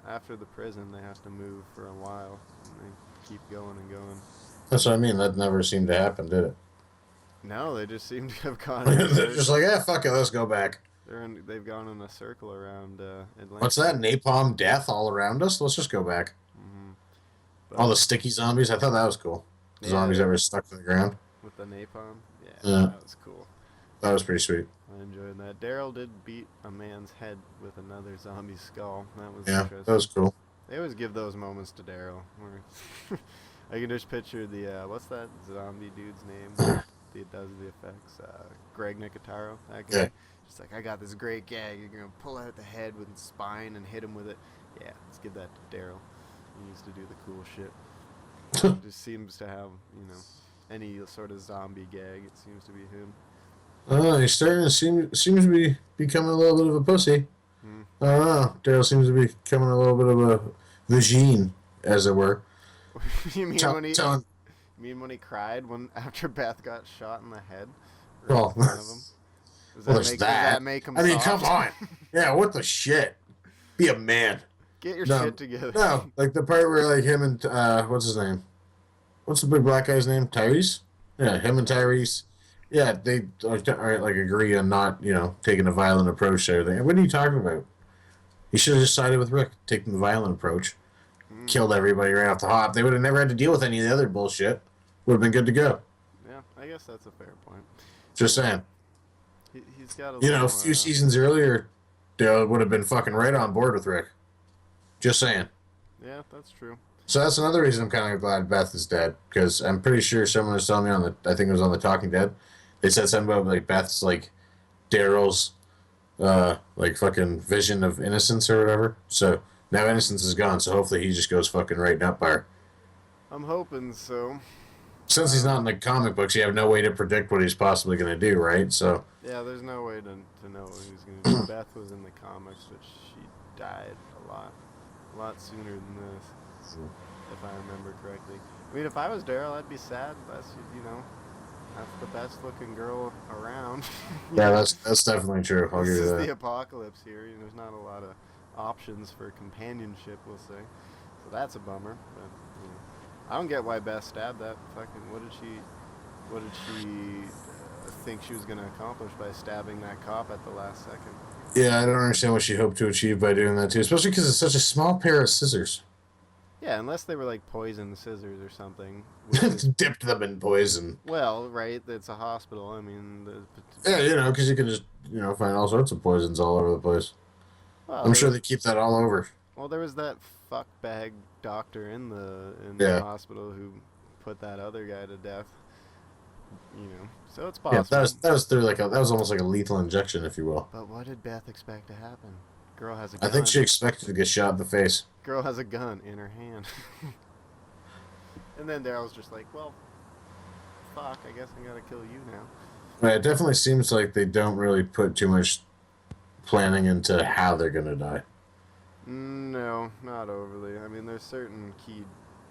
After the prison, they have to move for a while, and they keep going and going. That's what I mean. That never seemed to happen, did it? No, they just seem to have gone in a They're just circle. like, fuck it, let's go back. They've gone in a circle around Atlanta. What's that? Napalm death all around us? Let's just go back. hmm All But the sticky zombies. I thought that was cool. The yeah, zombies that were stuck to the ground. with the napalm, yeah, Yeah, that was cool. that was pretty sweet. I enjoyed that. Daryl did beat a man's head with another zombie skull. That was Yeah, that interesting. was cool. They always give those moments to Daryl. Where I can just picture the what's that zombie dude's name? That does the effects. Greg Nicotero, that guy. Yeah. Just like, I got this great gag. You're gonna pull out the head with the spine and hit him with it. Yeah, let's give that to Daryl. He used to do the cool shit. He just seems to have, any sort of zombie gag. It seems to be him. He's starting to seems to be becoming a little bit of a pussy. Hmm. I don't know. Daryl seems to be becoming a little bit of a vagine, as it were. You mean Tell, when he? telling, You mean when he cried when after Beth got shot in the head, right in well, front of him? well, there's Does that. that make him? I mean, soft? come on. Yeah, what the shit? Be a man. Get your No, shit together. no, like the part where like him and what's his name? What's the big black guy's name? Tyrese. Yeah, him and Tyrese. Yeah, they like agree on not taking a violent approach to everything. What are you talking about? He should have just sided with Rick, taking the violent approach, killed everybody right off the hop. They would have never had to deal with any of the other bullshit. Would have been good to go. Yeah, I guess that's a fair point. Just saying. He's got a A little. few seasons earlier, they would have been fucking right on board with Rick. Just saying. Yeah, that's true. So that's another reason I'm kind of glad Beth is dead, because I'm pretty sure someone was telling me I think it was on the Talking Dead, they said something about like Beth's like Daryl's like fucking vision of innocence or whatever. So now innocence is gone, so hopefully he just goes fucking right up by her. I'm hoping so. Since he's not in the comic books, you have no way to predict what he's possibly going to do, right? So Yeah, there's no way to know what he's gonna do. Beth was in the comics, but she died a lot sooner than this, if I remember correctly. I mean, if I was Daryl, I'd be sad. That's that's the best looking girl around. yeah, that's definitely true. I'll This give you is that. the apocalypse here. There's not a lot of options for companionship, we'll say. So that's a bummer. But I don't get why Beth stabbed that fucking. What did she think she was gonna accomplish by stabbing that cop at the last second? Yeah, I don't understand what she hoped to achieve by doing that too, especially because it's such a small pair of scissors. Yeah, unless they were like poison scissors or something. Which is, Dipped them in poison. well, right. It's a hospital. I mean, Yeah, because you can just find all sorts of poisons all over the place. well, I'm sure they keep that all over. well, there was that fuckbag doctor in the Yeah. hospital who put that other guy to death. So it's Yeah, possible. that was through that was almost like a lethal injection, if you will. But what did Beth expect to happen? Girl has a I gun. think she expected to get shot in the face. Girl has a gun in her hand. And then Daryl's just like, well, fuck, I guess I gotta kill you now. Right, it definitely seems like they don't really put too much planning into how they're gonna die. No, not overly. I mean, there's certain key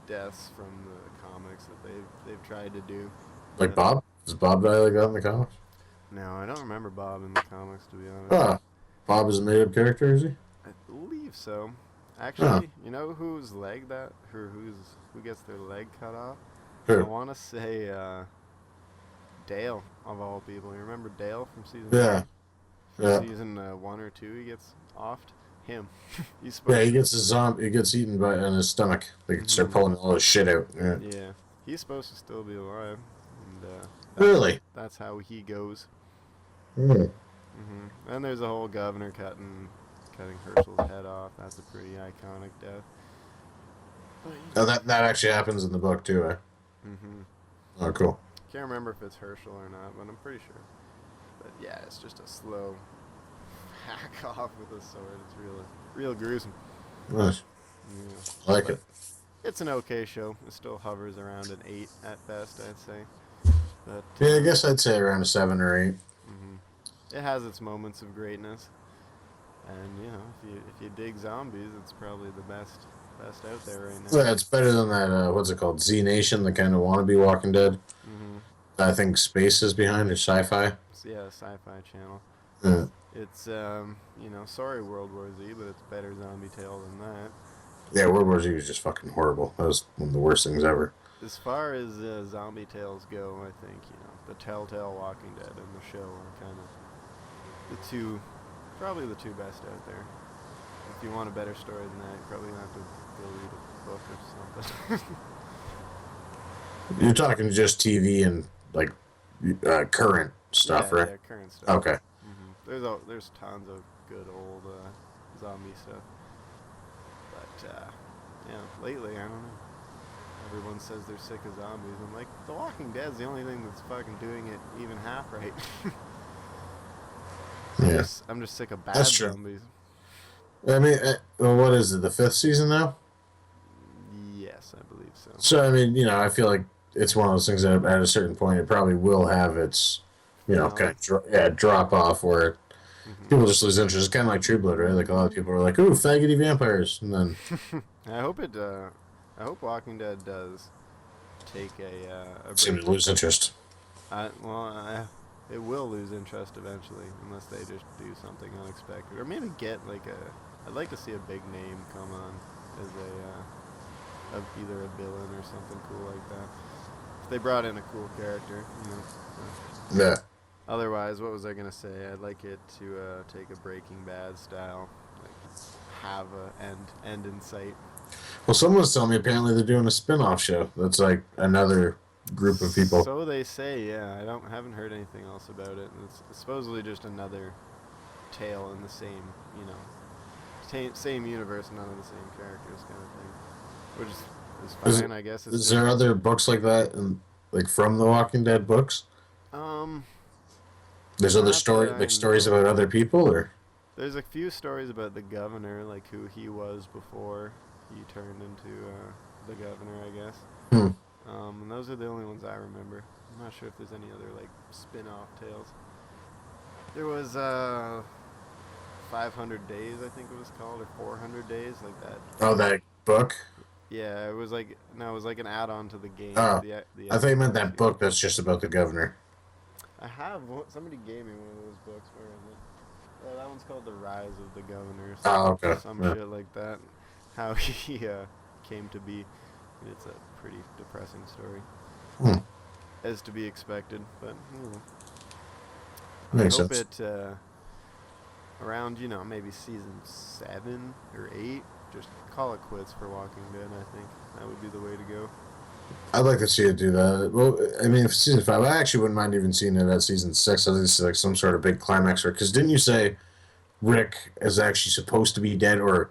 deaths from the comics that they've tried to do. Like but- Bob? Does Bob die like that in the comics? No, I don't remember Bob in the comics, to be honest. Ah, Bob is a made-up character, is he? I believe so. Actually, you know whose leg who gets their leg cut off? I Who? want to say Dale, of all people. You remember Dale from season Yeah. Yeah. season 1 or 2? He gets offed. Him. He's Yeah, supposed he to. gets his zombie. He gets eaten by in his stomach. They can start Hmm. pulling all his shit out. Yeah. Yeah, he's supposed to still be alive, and Really? that's how he goes. Mm. And there's a whole governor cutting Herschel's head off. That's a pretty iconic death. But Oh, that actually happens in the book too. Eh? hmm Oh, cool. Can't remember if it's Herschel or not, but I'm pretty sure. But yeah, it's just a slow hack off with a sword. It's real gruesome. Nice. Yeah. I like But it. it's an okay show. It still hovers around an 8 at best, I'd say. But Yeah, I guess I'd say around a 7 or 8. hmm it has its moments of greatness, and if you dig zombies, it's probably the best out there right now. Yeah, it's better than that. What's it called? Z Nation, the kind of wannabe Walking Dead. hmm I think Space is behind or Sci-Fi. So yeah, Sci-Fi Channel. Yeah. It's sorry World War Z, but it's better zombie tale than that. Yeah, World War Z was just fucking horrible. That was one of the worst things ever. As far as zombie tales go, I think the Telltale Walking Dead and the show are kind of probably the two best out there. If you want a better story than that, you probably have to go read a book or something. You're talking just TV and like current stuff, yeah, right? yeah, current stuff. Okay. There's tons of good old zombie stuff, but lately I don't know. Everyone says they're sick of zombies. I'm like, The Walking Dead's the only thing that's fucking doing it even half right. Yeah. I'm just sick of bad That's true. zombies. I mean, well, what is it? The 5th season now? Yes, I believe so. So I mean, I feel like it's one of those things that at a certain point it probably will have its, kind of drop off where people just lose interest. It's kind of like True Blood, right? Like a lot of people are like, "Ooh, faggoty vampires," and then I hope Walking Dead does take a seem break. to lose interest. It will lose interest eventually unless they just do something unexpected, or maybe get I'd like to see a big name come on as either a villain or something cool like that. If they brought in a cool character, Yeah. Otherwise, what was I gonna say? I'd like it to take a Breaking Bad style, like have a end in sight. Well, someone was telling me apparently they're doing a spin-off show. That's like another group of people. So they say, yeah. Haven't heard anything else about it. It's supposedly just another tale in the same, same universe, none of the same characters, kind of thing, which is fine, I guess. Is there other books like that, like from the Walking Dead books? There's other stories about other people, or there's a few stories about the governor, like who he was before he turned into the governor, I guess. And those are the only ones I remember. I'm not sure if there's any other like spin-off tales. There was 500 Days, I think it was called, or 400 Days, like that. Oh, that book? Yeah, it was like an add-on to the game. Oh, the I thought you meant that book that's just about the governor. I have somebody gave me one of those books. Where is it? That one's called The Rise of the Governor. Okay. Some shit like that. How he came to be. It's a pretty depressing story. As to be expected, but Makes I hope sense. it around maybe season 7 or 8. Just call it quits for Walking Dead. I think that would be the way to go. I'd like to see it do that. Well, I mean, if season 5, I actually wouldn't mind even seeing it at season 6. I think it's like some sort of big climax. Because didn't you say Rick is actually supposed to be dead, or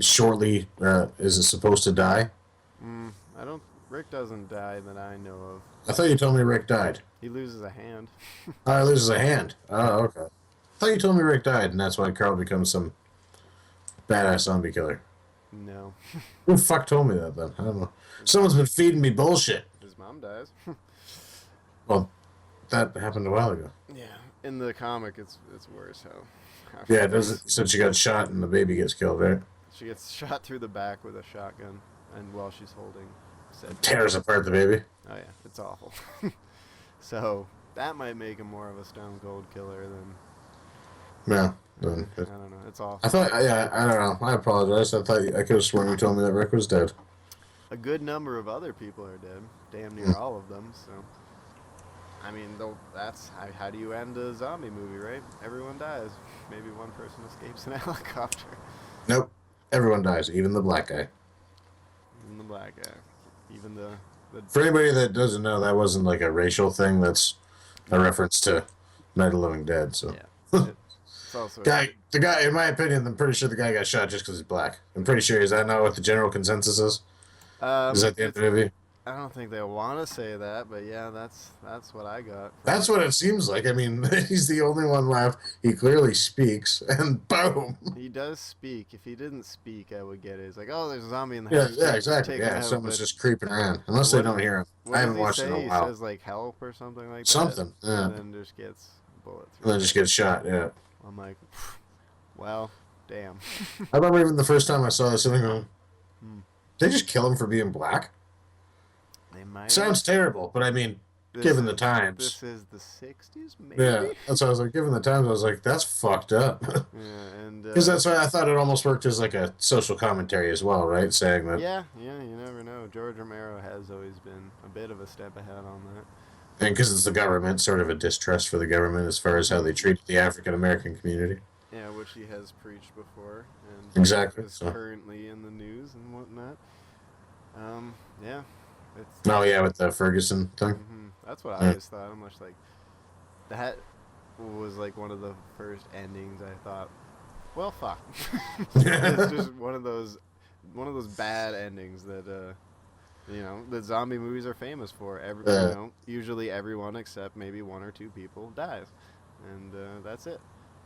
shortly is it supposed to die? Rick doesn't die that I know of. I thought you told me Rick died. He loses a hand. Oh, he loses a hand. Oh, okay. I thought you told me Rick died, and that's why Carl becomes some badass zombie killer. No. Who the fuck told me that, then? I don't know. Someone's been feeding me bullshit. His mom dies. Well, that happened a while ago. Yeah. In the comic, it's worse. Yeah, it does. So she got shot and the baby gets killed, right? She gets shot through the back with a shotgun, and while she's holding said Tears apart the baby. Oh yeah, it's awful. So that might make him more of a stone cold killer than. Yeah. I don't know. It's awful. I thought, I don't know. I apologize. I could have sworn you told me that Rick was dead. A good number of other people are dead. Damn near all of them. So. I mean, though, that's how do you end a zombie movie, right? Everyone dies. Maybe one person escapes in a helicopter. Nope. Everyone dies, even the black guy. Even the black guy. Even the For anybody that doesn't know, that wasn't like a racial thing. That's a no. reference to Night of the Living Dead. So, Yeah. It's also the guy, in my opinion, I'm pretty sure the guy got shot just because he's black. I'm pretty sure. Is that not what the general consensus is? Is that the end it's of the movie? I don't think they want to say that, but yeah, that's what I got from That's it. what it seems like. I mean, he's the only one left. He clearly speaks, and boom. He does speak. If he didn't speak, I would get it. It's like, oh, there's a zombie in the Yeah, house. yeah, exactly. Take him Yeah, out. someone's But just creeping around. Unless they what don't hear him. what I does haven't he watched it in say? a He while. says like help or something like that. Something, yeah. And then just gets a bullet And through. then just gets shot, yeah. I'm like, well, damn. I remember even the first time I saw this, sitting going, Hmm. they just kill him for being black? They might. Sounds terrible, but I mean, This given is, the times. This is the '60s, maybe. Yeah, that's what I was like. Given the times, I was like, that's fucked up. Yeah, and Because that's why I thought it almost worked as like a social commentary as well, right? Saying that, yeah, you never know. George Romero has always been a bit of a step ahead on that. and because it's the government, sort of a distrust for the government as far as how they treat the African American community. Yeah, which he has preached before, and Exactly. is So. currently in the news and whatnot. Yeah, it's. Oh yeah, with the Ferguson thing. That's what I always thought. I'm just like, that was like one of the first endings I thought, well, fuck. It's just one of those bad endings that that zombie movies are famous for. Usually everyone except maybe one or two people dies, and that's it.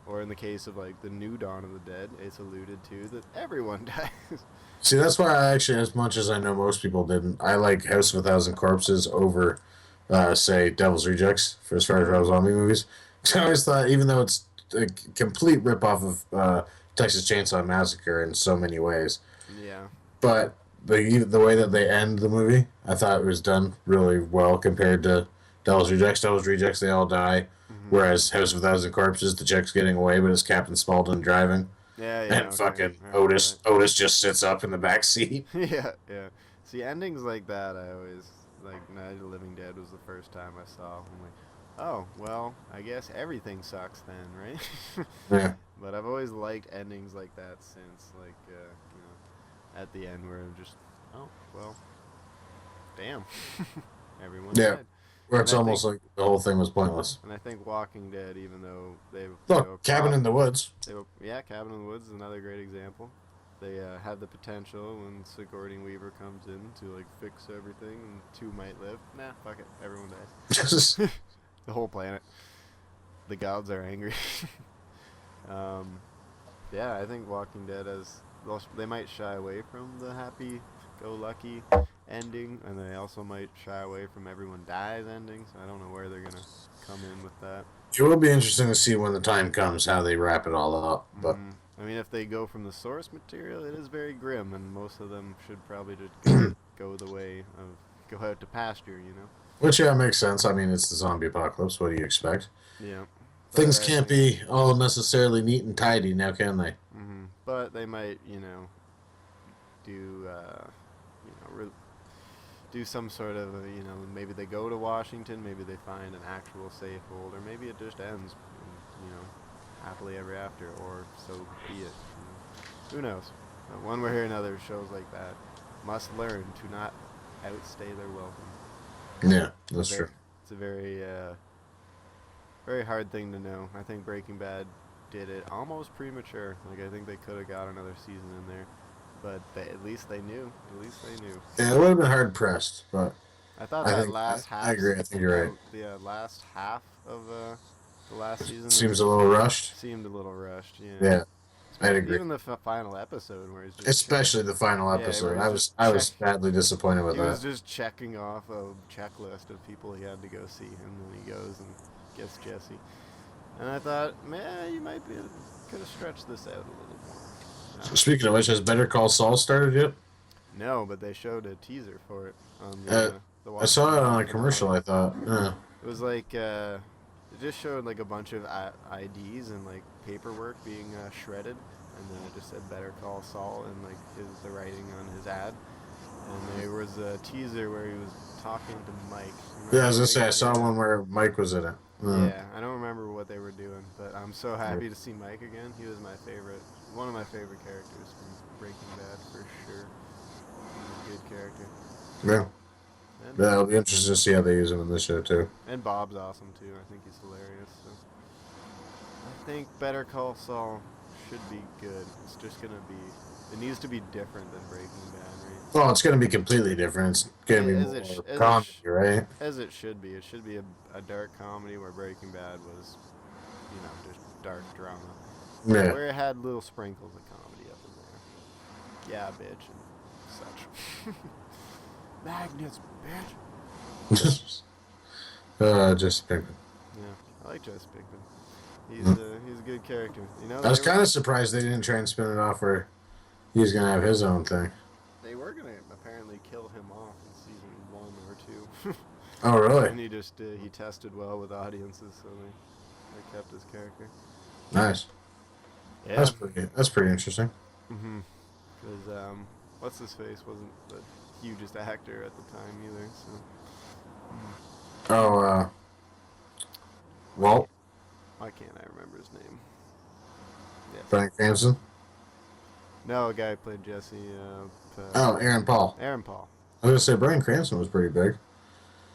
Or in the case of like the new Dawn of the Dead, it's alluded to that everyone dies. See, that's why I actually, as much as I know most people didn't, I like House of a Thousand Corpses over, say, Devil's Rejects for as far as Rob Zombie movies. So I always thought, even though it's a complete ripoff of Texas Chainsaw Massacre in so many ways, Yeah. but the way that they end the movie, I thought it was done really well compared to Devil's Rejects. Devil's Rejects, they all die, whereas House of a Thousand Corpses, the chick's getting away, but it's Captain Spaulding driving. Yeah, And okay. fucking I remember that. Otis just sits up in the back seat. Yeah. See, endings like that, I always like. Night of the Living Dead was the first time I saw. I'm like, oh well, I guess everything sucks then, right? Yeah. But I've always liked endings like that since, like, at the end where I'm just, oh well, damn, everyone died. Where it's And I almost like the whole thing was pointless. And I think Walking Dead, even though they Look, Cabin in the Woods. Cabin in the Woods is another great example. They had the potential when Sigourney Weaver comes in to like fix everything, and two might live. Nah, fuck it, everyone dies. The whole planet. The gods are angry. Yeah, I think Walking Dead they might shy away from the happy-go-lucky ending, and they also might shy away from everyone dies ending. So I don't know where they're gonna come in with that. It will be interesting to see when the time comes how they wrap it all up. But I mean, if they go from the source material, it is very grim, and most of them should probably just go the way of go out to pasture, which makes sense. I mean, it's the zombie apocalypse. What do you expect? Yeah. Things can't be all necessarily neat and tidy now, can they? But they might, do, do some sort of, maybe they go to Washington, maybe they find an actual safe hold, or maybe it just ends, happily ever after, or so be it. Who knows? But one way or another, shows like that must learn to not outstay their welcome. Yeah, that's true. It's a very, very hard thing to know. I think Breaking Bad did it almost premature. Like, I think they could have got another season in there, but at least they knew. Yeah, it would have been hard pressed, but I thought half. I agree. I think you're right. The last half of the last season Seems a little rushed. Seemed a little rushed. Yeah. Yeah, I agree. Even the final episode, where he's just especially the final episode, I was badly disappointed with that. He was just checking off a checklist of people he had to go see, and then he goes and gets Jesse. And I thought, man, you could have stretched this out a little more. Speaking of which, has Better Call Saul started yet? No, but they showed a teaser for it on the I saw it on a commercial, I thought. It was like, it just showed like a bunch of IDs and like paperwork being shredded, and then it just said Better Call Saul and like the writing on his ad. And there was a teaser where he was talking to Mike. Yeah, I Remember was gonna Mike? say I saw Yeah. one where Mike was in it. Yeah, I don't remember what they were doing, but I'm so happy to see Mike again. He was one of my favorite characters from Breaking Bad for sure. He was a good character. Yeah. And, Yeah, it'll be interesting to see how they use him in this show too. and Bob's awesome too. I think he's hilarious. So I think Better Call Saul should be good. It's just gonna be. It needs to be different than Breaking Bad, right? Well, it's gonna be completely different. It's gonna be As more it, sh- as it comedy, sh- right? as it should be. It should be a dark comedy where Breaking Bad was, just dark drama. Yeah. Where it had little sprinkles of comedy up in there. Yeah, bitch, and such. Magnets, bitch. Jesse Pinkman. Yeah, I like Jesse Pinkman. Hmm. He's a good character. I was kind of surprised they didn't try and spin it off where he's gonna have his own thing. They were gonna apparently kill him off in season 1 or 2. Oh, really? And he tested well with audiences, so they kept his character. Nice. Yeah. That's pretty interesting. Mhm. Because what's his face wasn't the hugest actor at the time either. So. Oh, Walt, Why can't I remember his name? Yeah. Bryan Cranston. No, a guy who played Jesse. Oh, Aaron Paul. Aaron Paul. I was gonna say Bryan Cranston was pretty big.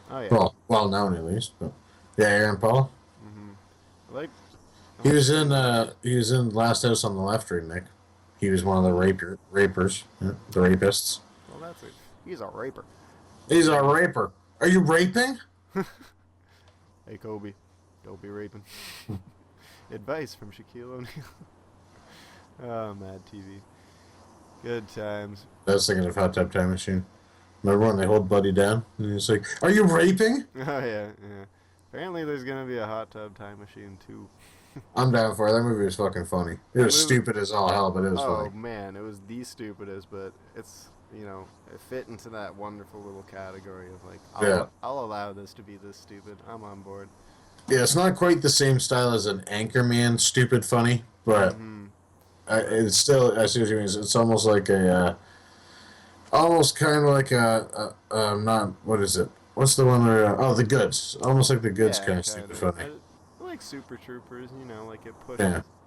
Oh yeah. Well known at least. But yeah, Aaron Paul. Mm-hmm. He was in Last House on the Left, right, Nick. He was one of the rapers, the rapists. Well, he's a raper. He's a raper. Are you raping? Hey Kobe, don't be raping. Advice from Shaquille O'Neal. Oh, Mad TV. Good times. I was thinking of Hot Tub Time Machine. Remember when they hold Buddy down and he's like, "Are you raping?" Oh yeah. Apparently, there's gonna be a Hot Tub Time Machine too. I'm down for it. That movie was fucking funny. It was stupid as all hell, but it was Oh funny. man, it was the stupidest, but it's it fit into that wonderful little category of like, I'll allow this to be this stupid. I'm on board. Yeah, it's not quite the same style as an Anchorman stupid funny, but it's still, I see what you mean. It's almost like almost kind of like not, what is it? What's the one where, The Goods. Almost like The Goods kind of stupid funny. I like Super Troopers, like it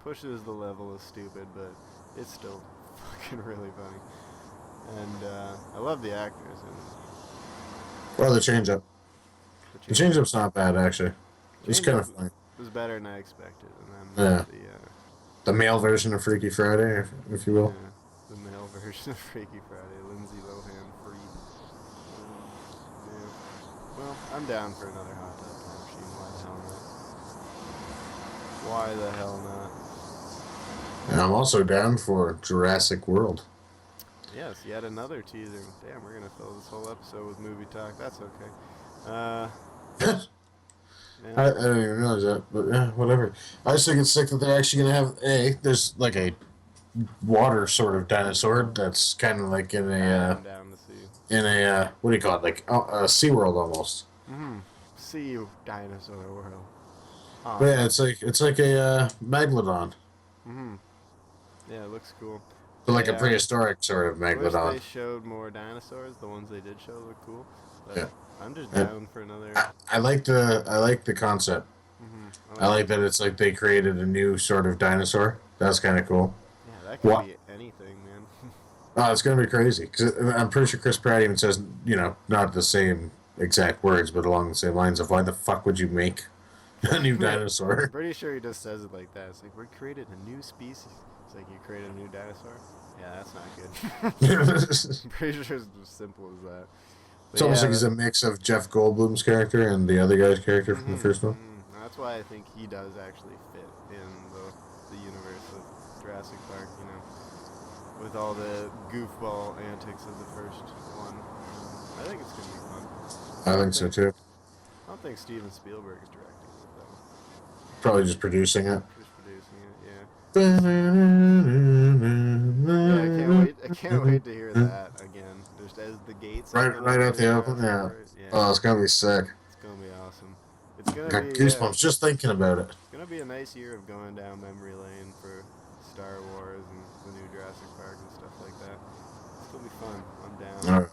pushes the level of stupid, but it's still fucking really funny. And I love the actors. Well, the change-up. The change-up's not bad, actually. It's kind of funny. It was better than I expected. And then the male version of Freaky Friday, if you will. Yeah, the male version of Freaky Friday, Lindsay Lohan free. Yeah. Well, I'm down for another Hot Tub Time Machine. Why the hell not? And I'm also down for Jurassic World. Yes, yet another teaser. Damn, we're gonna fill this whole episode with movie talk. That's okay. I didn't even realize that, but yeah, whatever. I just think it's sick that they're actually gonna have there's like a water sort of dinosaur that's kind of like in I'm down to see. in a what do you call it, like a SeaWorld almost. See you, dinosaur world. But yeah, it's like a megalodon. Yeah, it looks cool. But like a prehistoric sort of megalodon. I wish they showed more dinosaurs. The ones they did show look cool. But Yeah. I'm just down for another. I like the concept. I like that it's like they created a new sort of dinosaur. That's kind of cool. Yeah, that could be anything, man. Oh, it's gonna be crazy because I'm pretty sure Chris Pratt even says, not the same exact words, but along the same lines of, why the fuck would you make a new dinosaur? I'm pretty sure he just says it like that. It's like, we created a new species. It's like, you created a new dinosaur? Yeah, that's not good. I'm pretty sure it's as simple as that. But It's almost like he's a mix of Jeff Goldblum's character and the other guy's character from the first one. That's why I think he does actually fit in the universe of Jurassic Park, with all the goofball antics of the first one. I think it's going to be fun. I think so too. I don't think Steven Spielberg is directing it, though. Probably just producing it. Just producing it, yeah. I can't wait to hear that again. Just as the gates Right at the open, yeah. Oh, it's gonna be sick. It's gonna be awesome. It's gonna Got be goosebumps just thinking about it. It's gonna be a nice year of going down memory lane for Star Wars and the new Jurassic Park and stuff like that. It's gonna be fun. I'm down. All right.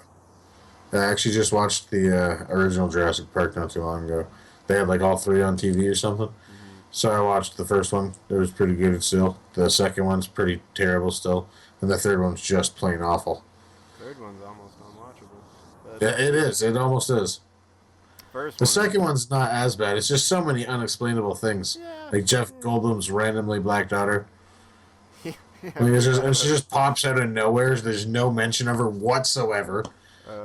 I actually just watched the original Jurassic Park not too long ago. They had like all three on TV or something. Mm-hmm. So I watched the first one. It was pretty good still. The second one's pretty terrible still. And the third one's just plain awful. Third one's almost unwatchable. But Yeah, it is. It almost is. first The one is second one's not as bad. It's just so many unexplainable things. yeah. Like Jeff Goldblum's randomly black daughter. Yeah, I mean, it's just, forgot she just pops out of nowhere. There's no mention of her whatsoever.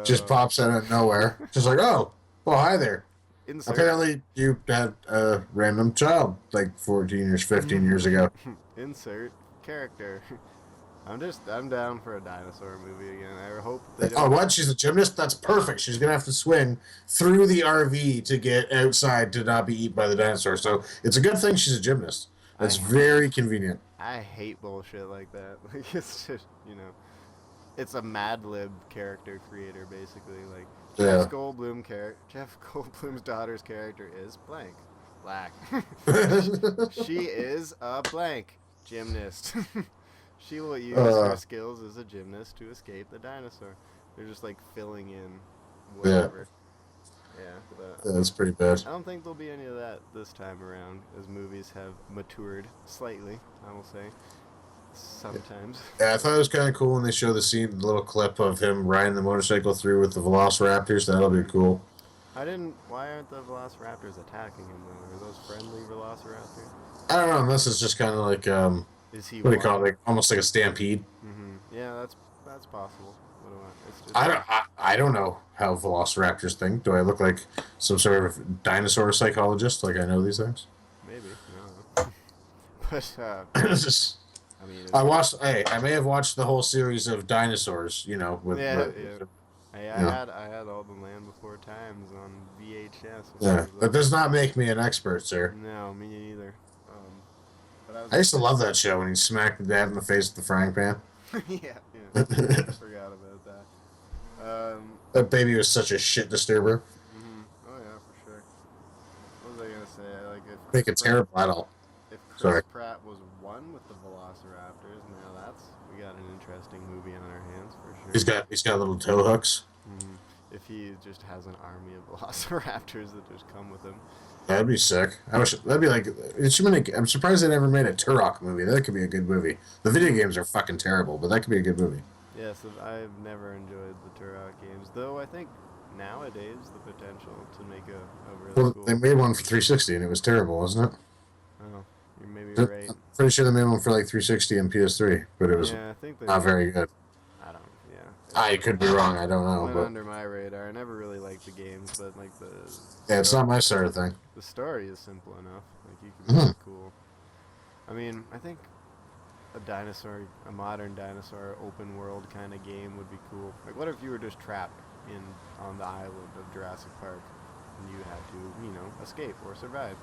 Just pops out of nowhere. Just like, oh, well, hi there. insert Apparently, you had a random child like 14 years, 15 years ago. insert character. I'm down for a dinosaur movie again. I hope they don't. Oh, what? She's a gymnast? That's perfect. She's going to have to swing through the RV to get outside to not be eaten by the dinosaur. So it's a good thing she's a gymnast. That's very convenient. I hate bullshit like that. Like it's just it's a Mad Lib character creator basically. Like Yeah. Jeff Goldblum's daughter's character is blank, black. She is a blank gymnast. She will use her skills as a gymnast to escape the dinosaur. They're just like filling in whatever. Yeah, but That's pretty bad. I don't think there'll be any of that this time around, as movies have matured slightly, I will say. Sometimes. Yeah, I thought it was kind of cool when they show the scene, the little clip of him riding the motorcycle through with the Velociraptors. That'll be cool. Why aren't the Velociraptors attacking him though? Are those friendly Velociraptors? I don't know, unless it's just kind of like, Is he? what do you call it? Like, almost like a stampede. Mm-hmm. Yeah, that's possible. What do I? It's just. I don't know how Velociraptors think. Do I look like some sort of dinosaur psychologist? Like I know these things? Maybe. No. But It's just, I mean. I may have watched the whole series of dinosaurs. You know, with Hey, I had all the Land Before Times on VHS. Yeah, that does not make me an expert, sir. No, me neither. But I used to love that show when he smacked the dad in the face with the frying pan. yeah. I forgot about that. That baby was such a shit disturber. Mm-hmm. Oh yeah, for sure. What was I gonna say? Like if Make a terrible adult. If Chris Pratt was one with the Velociraptors, now we got an interesting movie on our hands for sure. He's got little toe hooks. Mm-hmm. If he just has an army of Velociraptors that just come with him. That'd be sick. That'd be like it should be. I'm surprised they never made a Turok movie. That could be a good movie. The video games are fucking terrible, but that could be a good movie. Yes, I've never enjoyed the Turok games, though I think nowadays the potential to make a really cool. They made one for 360 and it was terrible, wasn't it? Oh, you're right. I'm pretty sure they made one for like 360 and PS3, but it was I think not very good. I don't. Yeah. I could be wrong. I don't know. Went But under my radar. I never really liked the games, but like the. yeah, it's not my sort of thing. The story is simple enough. Like you can make it cool. I mean, I think a modern dinosaur open world kind of game would be cool. Like, what if you were just trapped on the island of Jurassic Park, and you had to, escape or survive?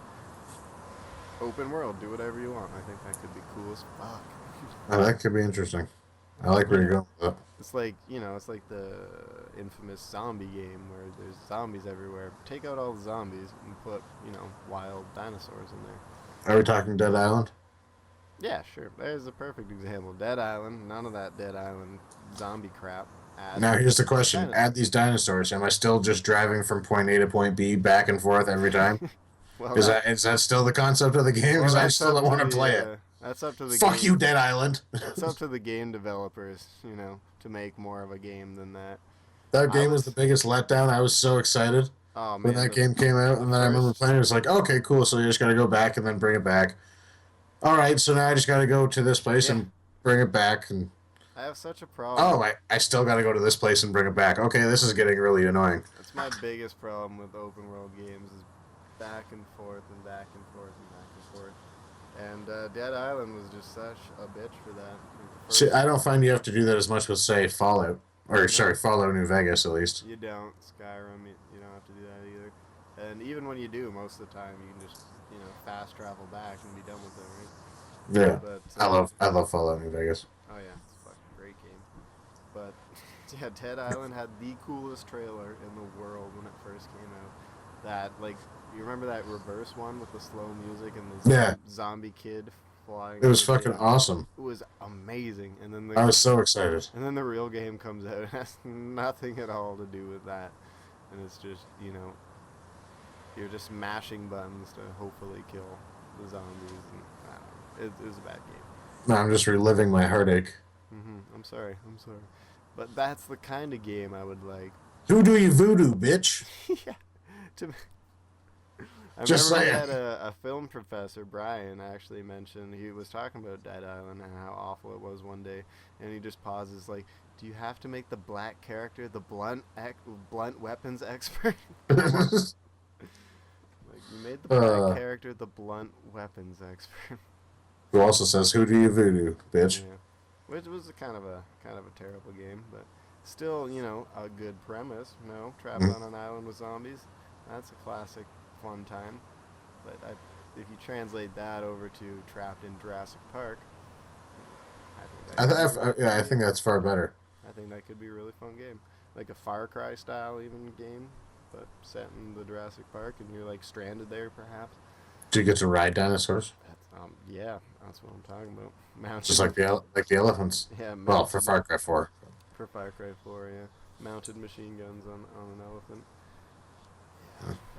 Open world, do whatever you want. I think that could be cool as fuck. Oh, that could be interesting. I like where you're going with that. It's like, it's like the infamous zombie game where there's zombies everywhere. Take out all the zombies and put, wild dinosaurs in there. Are we talking Dead Island? Yeah, sure. There's a perfect example. Dead Island, none of that Dead Island zombie crap. Now, here's the question. Add these dinosaurs. Am I still just driving from point A to point B back and forth every time? Well, is that still the concept of the game? Because I still don't want to play it. That's up to the Fuck you, Dead Island. It's up to the game developers, to make more of a game than that. That game was the biggest letdown. I was so excited when that game came out. And then I remember playing it. It was like, okay, cool. So you just got to go back and then bring it back. All right, so now I just got to go to this place and bring it back. And I have such a problem. Oh, I still got to go to this place and bring it back. Okay, this is getting really annoying. That's my biggest problem with open world games is back and forth and back and forth and back and forth. And Dead Island was just such a bitch for that. See, I don't find you have to do that as much with, say, Fallout. Or, sorry, Fallout New Vegas, at least. You don't. Skyrim, you don't have to do that either. And even when you do, most of the time, you can just, fast travel back and be done with it, right? Yeah. But, I love Fallout New Vegas. Oh, yeah. It's a fucking great game. But, yeah, Dead Island had the coolest trailer in the world when it first came out. That, like, you remember that reverse one with the slow music and the zombie kid flying. It was through fucking awesome. It was amazing. And then I was so excited. and then the real game comes out. It has nothing at all to do with that. And it's just, you're just mashing buttons to hopefully kill the zombies. And I don't know. It was a bad game. No, I'm just reliving my heartache. I'm sorry. But that's the kind of game I would like. Who do you voodoo, bitch? Yeah. To, I Just remember we saying. had a film professor, Brian, actually mentioned, he was talking about Dead Island and how awful it was one day, and he just pauses like, do you have to make the black character the blunt weapons expert? Come on. Like, you made the black character the blunt weapons expert. Who also says, who do you voodoo, bitch? Yeah. Which was kind of a terrible game, but still, a good premise. Trapped on an island with zombies. That's a classic fun time. But if you translate that over to Trapped in Jurassic Park, I think that's far better. I think that could be a really fun game, like a Far Cry style even game, but set in the Jurassic Park, and you're like stranded there, perhaps. Do you get to ride dinosaurs? Yeah, that's what I'm talking about. Mounted, Just like the elephants. Yeah. Well, for Far Cry 4. For Far Cry 4, yeah. Mounted machine guns on an elephant.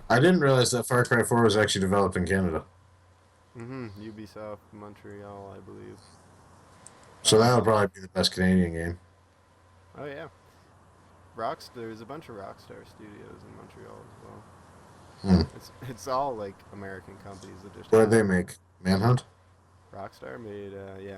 I didn't realize that Far Cry 4 was actually developed in Canada. Ubisoft Montreal, I believe. So that would probably be the best Canadian game. Oh yeah. There's a bunch of Rockstar studios in Montreal as well. It's all like American companies that just. What did they make? Manhunt? Rockstar made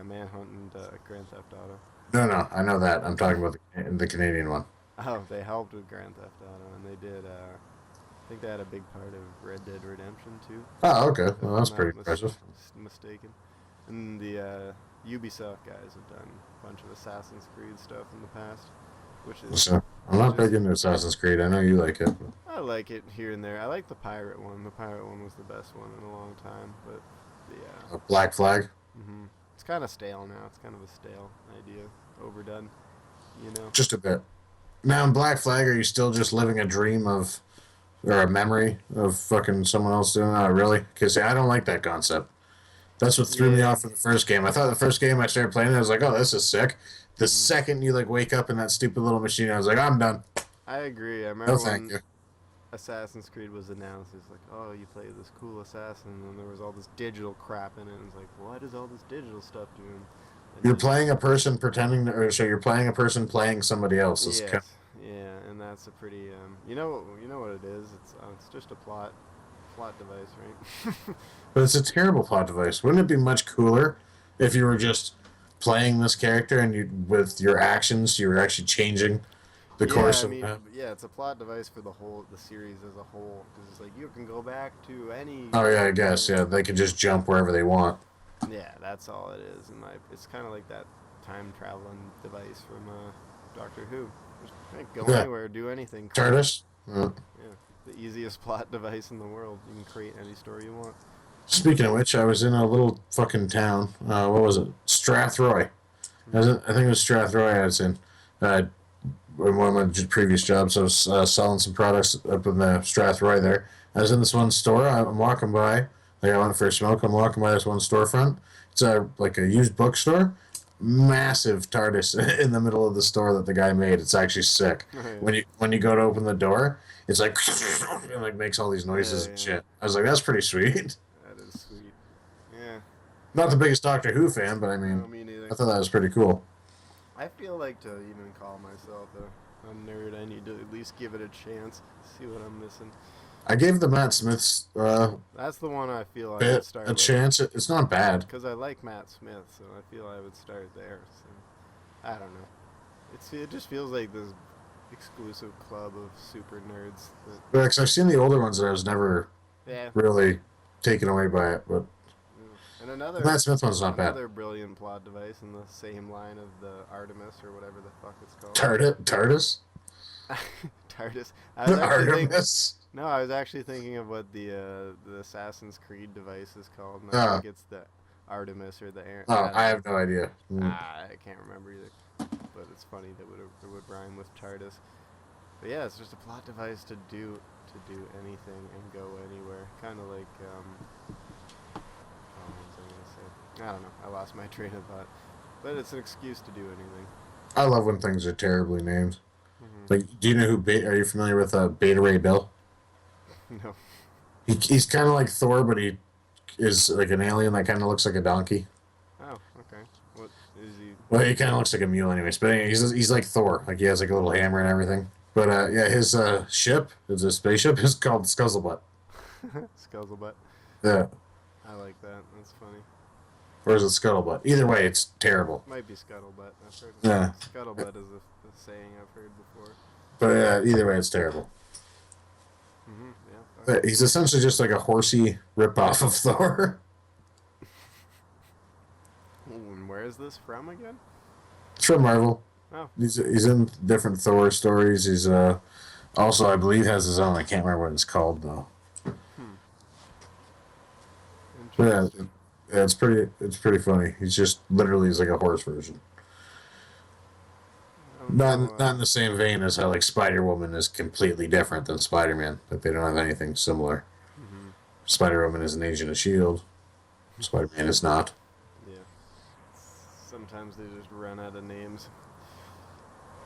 Manhunt and Grand Theft Auto. No, I know that. I'm talking about the Canadian one. Oh, they helped with Grand Theft Auto, and they did. I think they had a big part of Red Dead Redemption too. Oh, okay. Well, that's pretty impressive. Mistaken. And the Ubisoft guys have done a bunch of Assassin's Creed stuff in the past, which is. So, I'm not big into Assassin's Creed. I know you like it. I like it here and there. I like the pirate one. The pirate one was the best one in a long time, but the Black Flag. It's kind of stale now. It's kind of a stale idea, overdone. Just a bit. Now in Black Flag, are you still just living a dream of, or a memory of fucking someone else doing that? Really? Because I don't like that concept. That's what threw me off for the first game. I thought the first game I started playing, I was like, oh, this is sick. The second you wake up in that stupid little machine, I was like, I'm done. I agree. I remember thank you. Assassin's Creed was announced. It's like, oh, you play this cool assassin, and there was all this digital crap in it. And it's like, what is all this digital stuff doing? And You're playing a person pretending, so you're playing a person playing somebody else. Yes. Yeah, and that's a pretty, you know what it is. It's just a plot device, right? But it's a terrible plot device. Wouldn't it be much cooler if you were just playing this character and with your actions, you were actually changing the course of that? Yeah, it's a plot device for the series as a whole. Because it's like, you can go back to any... Oh, yeah, I guess. Yeah, they can just jump wherever they want. Yeah, that's all it is. And it's kind of like that time-traveling device from Doctor Who. Just go anywhere, do anything. TARDIS? Yeah, the easiest plot device in the world. You can create any story you want. Speaking of which, I was in a little fucking town. What was it? Strathroy. I think it was Strathroy I was in. In one of my previous jobs, I was selling some products up in the Strathroy there. I was in this one store. I'm walking by. I went for a smoke. I'm walking by this one storefront. It's a used bookstore. Massive TARDIS in the middle of the store that the guy made. It's actually sick. When you go to open the door, it's like it makes all these noises and shit. I was like, that's pretty sweet. That is sweet. Yeah. Not the biggest Doctor Who fan, but I mean, I thought that was pretty cool. I feel like to even call myself a nerd, I need to at least give it a chance, see what I'm missing. I gave the Matt Smith's that's the one I feel I would start a chance. It's not bad. Because I like Matt Smith, so I feel I would start there. So I don't know. It just feels like this exclusive club of super nerds. Because I've seen the older ones and I was never really taken away by it, but. And another Matt Smith one's not bad. Another brilliant plot device in the same line of the Artemis or whatever the fuck it's called. TARDIS? TARDIS. Artemis? No, I was actually thinking of what the Assassin's Creed device is called. And I think it's the Artemis or the Aaron. I have no idea. I can't remember either. But it's funny that it would rhyme with TARDIS. But yeah, it's just a plot device to do anything and go anywhere. Kind of like I don't know. I lost my train of thought. But it's an excuse to do anything. I love when things are terribly named. Mm-hmm. Like, do you know who? Are you familiar with Beta Ray Bill? No. He's kind of like Thor, but he is like an alien that kind of looks like a donkey. Oh, okay. What is he? Well, he kind of looks like a mule, anyways. But anyway, he's like Thor. Like he has like a little hammer and everything. But yeah, his ship, his spaceship, is called Scuzzlebutt. Scuzzlebutt. Yeah. I like that. That's funny. Or is it Scuttlebutt? Either way, it's terrible. Might be Scuttlebutt. I've heard Yeah. Scuttlebutt is a saying I've heard before. But either way, it's terrible. Mm-hmm. Yeah. But he's essentially just like a horsey ripoff of Thor. And where is this from again? It's from Marvel. Oh. He's in different Thor stories. He's also, I believe, has his own. I can't remember what it's called though. But Interesting. yeah, it's pretty funny. He's just literally he's like a horse version. Not in the same vein as how like Spider Woman is completely different than Spider Man. Like they don't have anything similar. Mm-hmm. Spider Woman is an Agent of Shield. Spider Man is not. Yeah. Sometimes they just run out of names.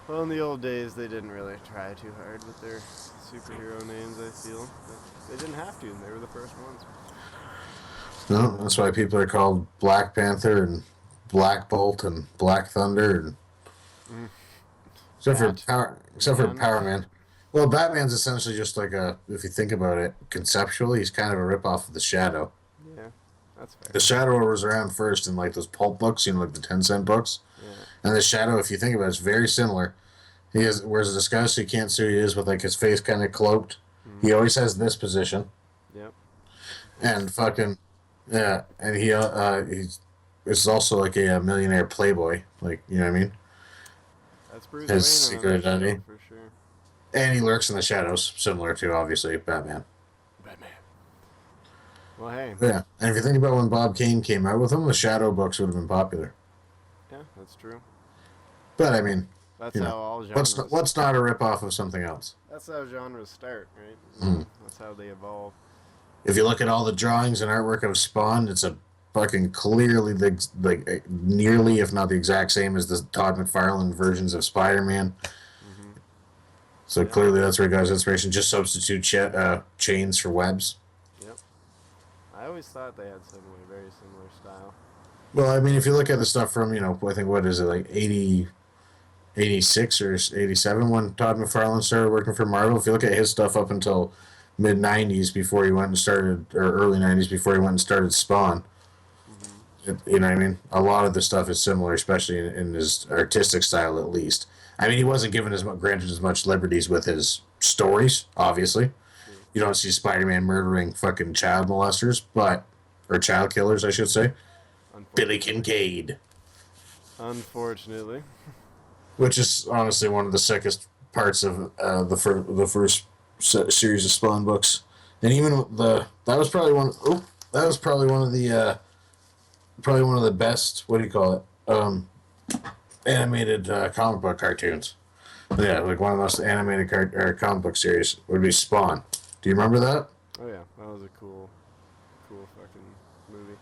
Well, in the old days, they didn't really try too hard with their superhero names, I feel. But they didn't have to, and they were the first ones. No, that's why people are called Black Panther and Black Bolt and Black Thunder and except for Power Man. Well, Batman's essentially just like if you think about it conceptually, he's kind of a ripoff of the Shadow. Yeah, that's fair. The Shadow was around first in like those pulp books, you know, like the 10-cent books. Yeah. And the Shadow, if you think about it, is very similar. He wears a disguise so you can't see who he is with like his face kind of cloaked. Mm-hmm. He always has this position. Yep. And fucking yeah, and he's also like a millionaire playboy, like you know what I mean. That's Bruce His Wayne secret identity, for sure. and he lurks in the shadows, similar to obviously Batman. Batman. Well, hey. Yeah, and if you think about when Bob Kane came out with them, the Shadow books would have been popular. Yeah, that's true. But I mean, that's how all genres. What's not a ripoff of something else? That's how genres start, right? Mm. That's how they evolve. If you look at all the drawings and artwork of Spawn, it's a fucking clearly nearly, if not the exact same as the Todd McFarlane versions of Spider-Man. Mm-hmm. So yeah. Clearly that's where he got his inspiration. Just substitute chains for webs. Yep. I always thought they had very similar style. Well, I mean, if you look at the stuff from, I think, what is it, like 86 or 87 when Todd McFarlane started working for Marvel, if you look at his stuff up until mid-90s before he went and started, or early 90s before he went and started Spawn, you know what I mean? A lot of the stuff is similar, especially in his artistic style, at least. I mean, he wasn't granted as much liberties with his stories, obviously. You don't see Spider-Man murdering fucking child molesters, or child killers, I should say. Billy Kincaid. Unfortunately. Which is honestly one of the sickest parts of the first series of Spawn books, and even that was probably one of the best. What do you call it? Animated comic book cartoons. But yeah, like one of the most animated comic book series would be Spawn. Do you remember that? Oh yeah, that was a cool fucking movie.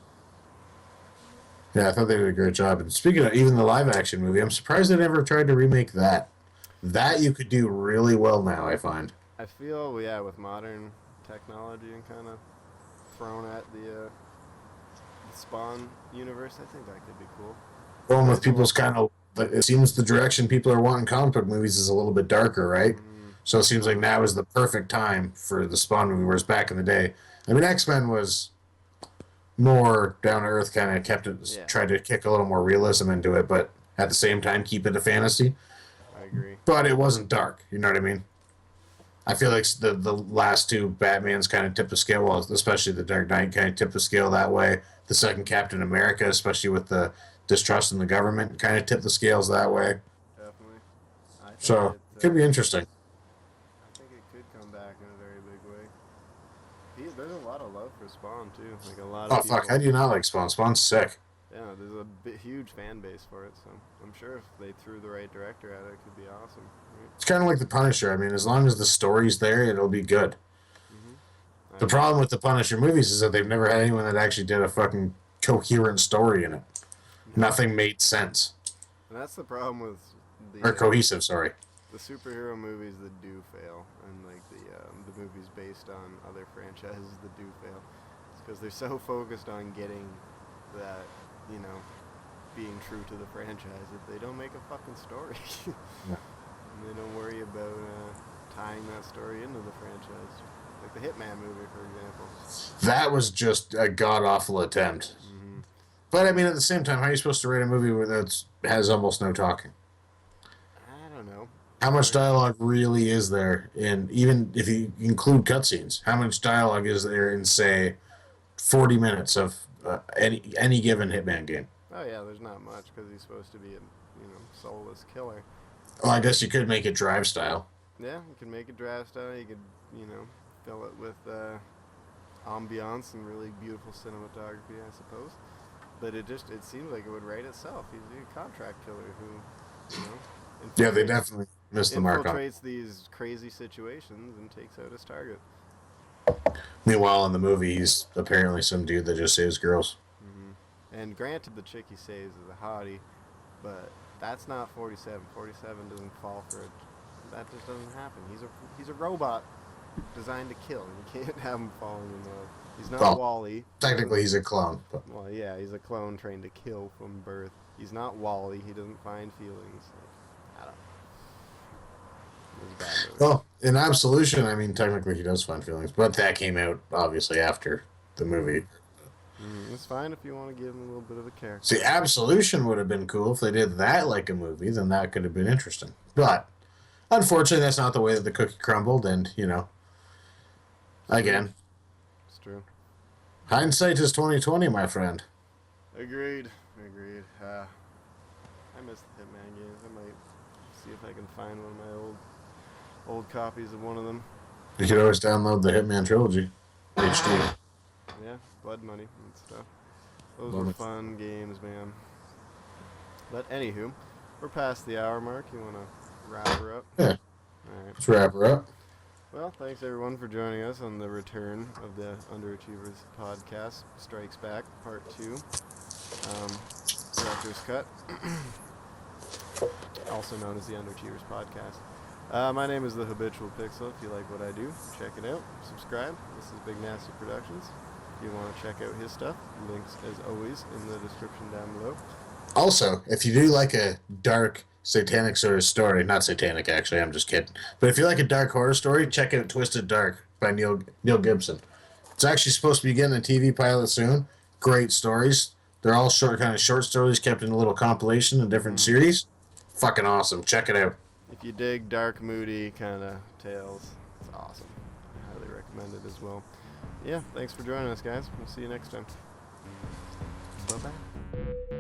Yeah, I thought they did a great job. And speaking of even the live action movie, I'm surprised they never tried to remake that. That you could do really well now, I find. I feel, with modern technology and kind of thrown at the Spawn universe, I think that could be cool. Well, with people's it seems the direction people are wanting comic book movies is a little bit darker, right? So it seems like now is the perfect time for the Spawn movie, whereas back in the day, I mean, X-Men was more down to earth, kind of tried to kick a little more realism into it, but at the same time keep it a fantasy. I agree. But it wasn't dark, you know what I mean? I feel like the last two Batmans kind of tipped the scale, well, especially the Dark Knight kind of tipped the scale that way. The second Captain America, especially with the distrust in the government, kind of tipped the scales that way. Definitely. So, it could be interesting. I think it could come back in a very big way. There's a lot of love for Spawn, too. Like a lot of people. Fuck, how do you not like Spawn? Spawn's sick. Yeah, there's a huge fan base for it, so I'm sure if they threw the right director at it, it could be awesome. Right? It's kind of like The Punisher. I mean, as long as the story's there, it'll be good. Mm-hmm. The problem with the Punisher movies is that they've never had anyone that actually did a fucking coherent story in it. Nothing made sense. And that's the problem with Or cohesive, sorry. the superhero movies that do fail, and like the movies based on other franchises that do fail. It's because they're so focused on getting that, you know, being true to the franchise that they don't make a fucking story. Yeah. And they don't worry about tying that story into the franchise. Like the Hitman movie, for example. That was just a god-awful attempt. Mm-hmm. But, I mean, at the same time, how are you supposed to write a movie where that has almost no talking? I don't know. How much dialogue really is there in, even if you include cutscenes, how much dialogue is there in, say, 40 minutes of any given Hitman game? Oh yeah, there's not much because he's supposed to be a soulless killer. Well, I guess you could make it Drive style. Yeah, you can make it draft style. You could fill it with ambiance and really beautiful cinematography, I suppose. But it seems like it would write itself. He's a contract killer who, Yeah, they definitely missed the mark on it. Infiltrates these crazy situations and takes out his target. Meanwhile, in the movie, he's apparently some dude that just saves girls. Mm-hmm. And granted, the chick he saves is a hottie, but that's not 47. 47 doesn't fall for it. That just doesn't happen. He's a robot designed to kill. You can't have him falling in love. He's not Wall-E. Technically, he's a clone. But. Well, yeah, he's a clone trained to kill from birth. He's not Wall-E. He doesn't find feelings. I don't know. It was a bad movie. Well, in Absolution, I mean, technically he does find feelings, but that came out, obviously, after the movie. It's fine if you want to give him a little bit of a character. See, Absolution would have been cool if they did that like a movie, then that could have been interesting. But, unfortunately, that's not the way that the cookie crumbled, and, again. It's true. Hindsight is 20/20, my friend. Agreed. I miss the Hitman games. I might see if I can find one of my old copies of one of them. You could always download the Hitman Trilogy. HD. Yeah, Blood Money and stuff. Those were fun games, man. But anywho, we're past the hour mark. You want to wrap her up? Yeah. All right. Let's wrap her up. Well, thanks everyone for joining us on the return of the Underachievers Podcast Strikes Back Part 2. Director's Cut. Also known as the Underachievers Podcast. My name is the Habitual Pixel. If you like what I do, check it out. Subscribe. This is Big Nasty Productions. If you want to check out his stuff, links as always in the description down below. Also, if you do like a dark, satanic sort of story, not satanic actually, I'm just kidding, but if you like a dark horror story, check out Twisted Dark by Neil Gibson. It's actually supposed to be getting a TV pilot soon. Great stories. They're all kind of short stories kept in a little compilation in different series. Fucking awesome. Check it out. If you dig dark, moody kind of tales, it's awesome. I highly recommend it as well. Yeah, thanks for joining us, guys. We'll see you next time. Bye-bye.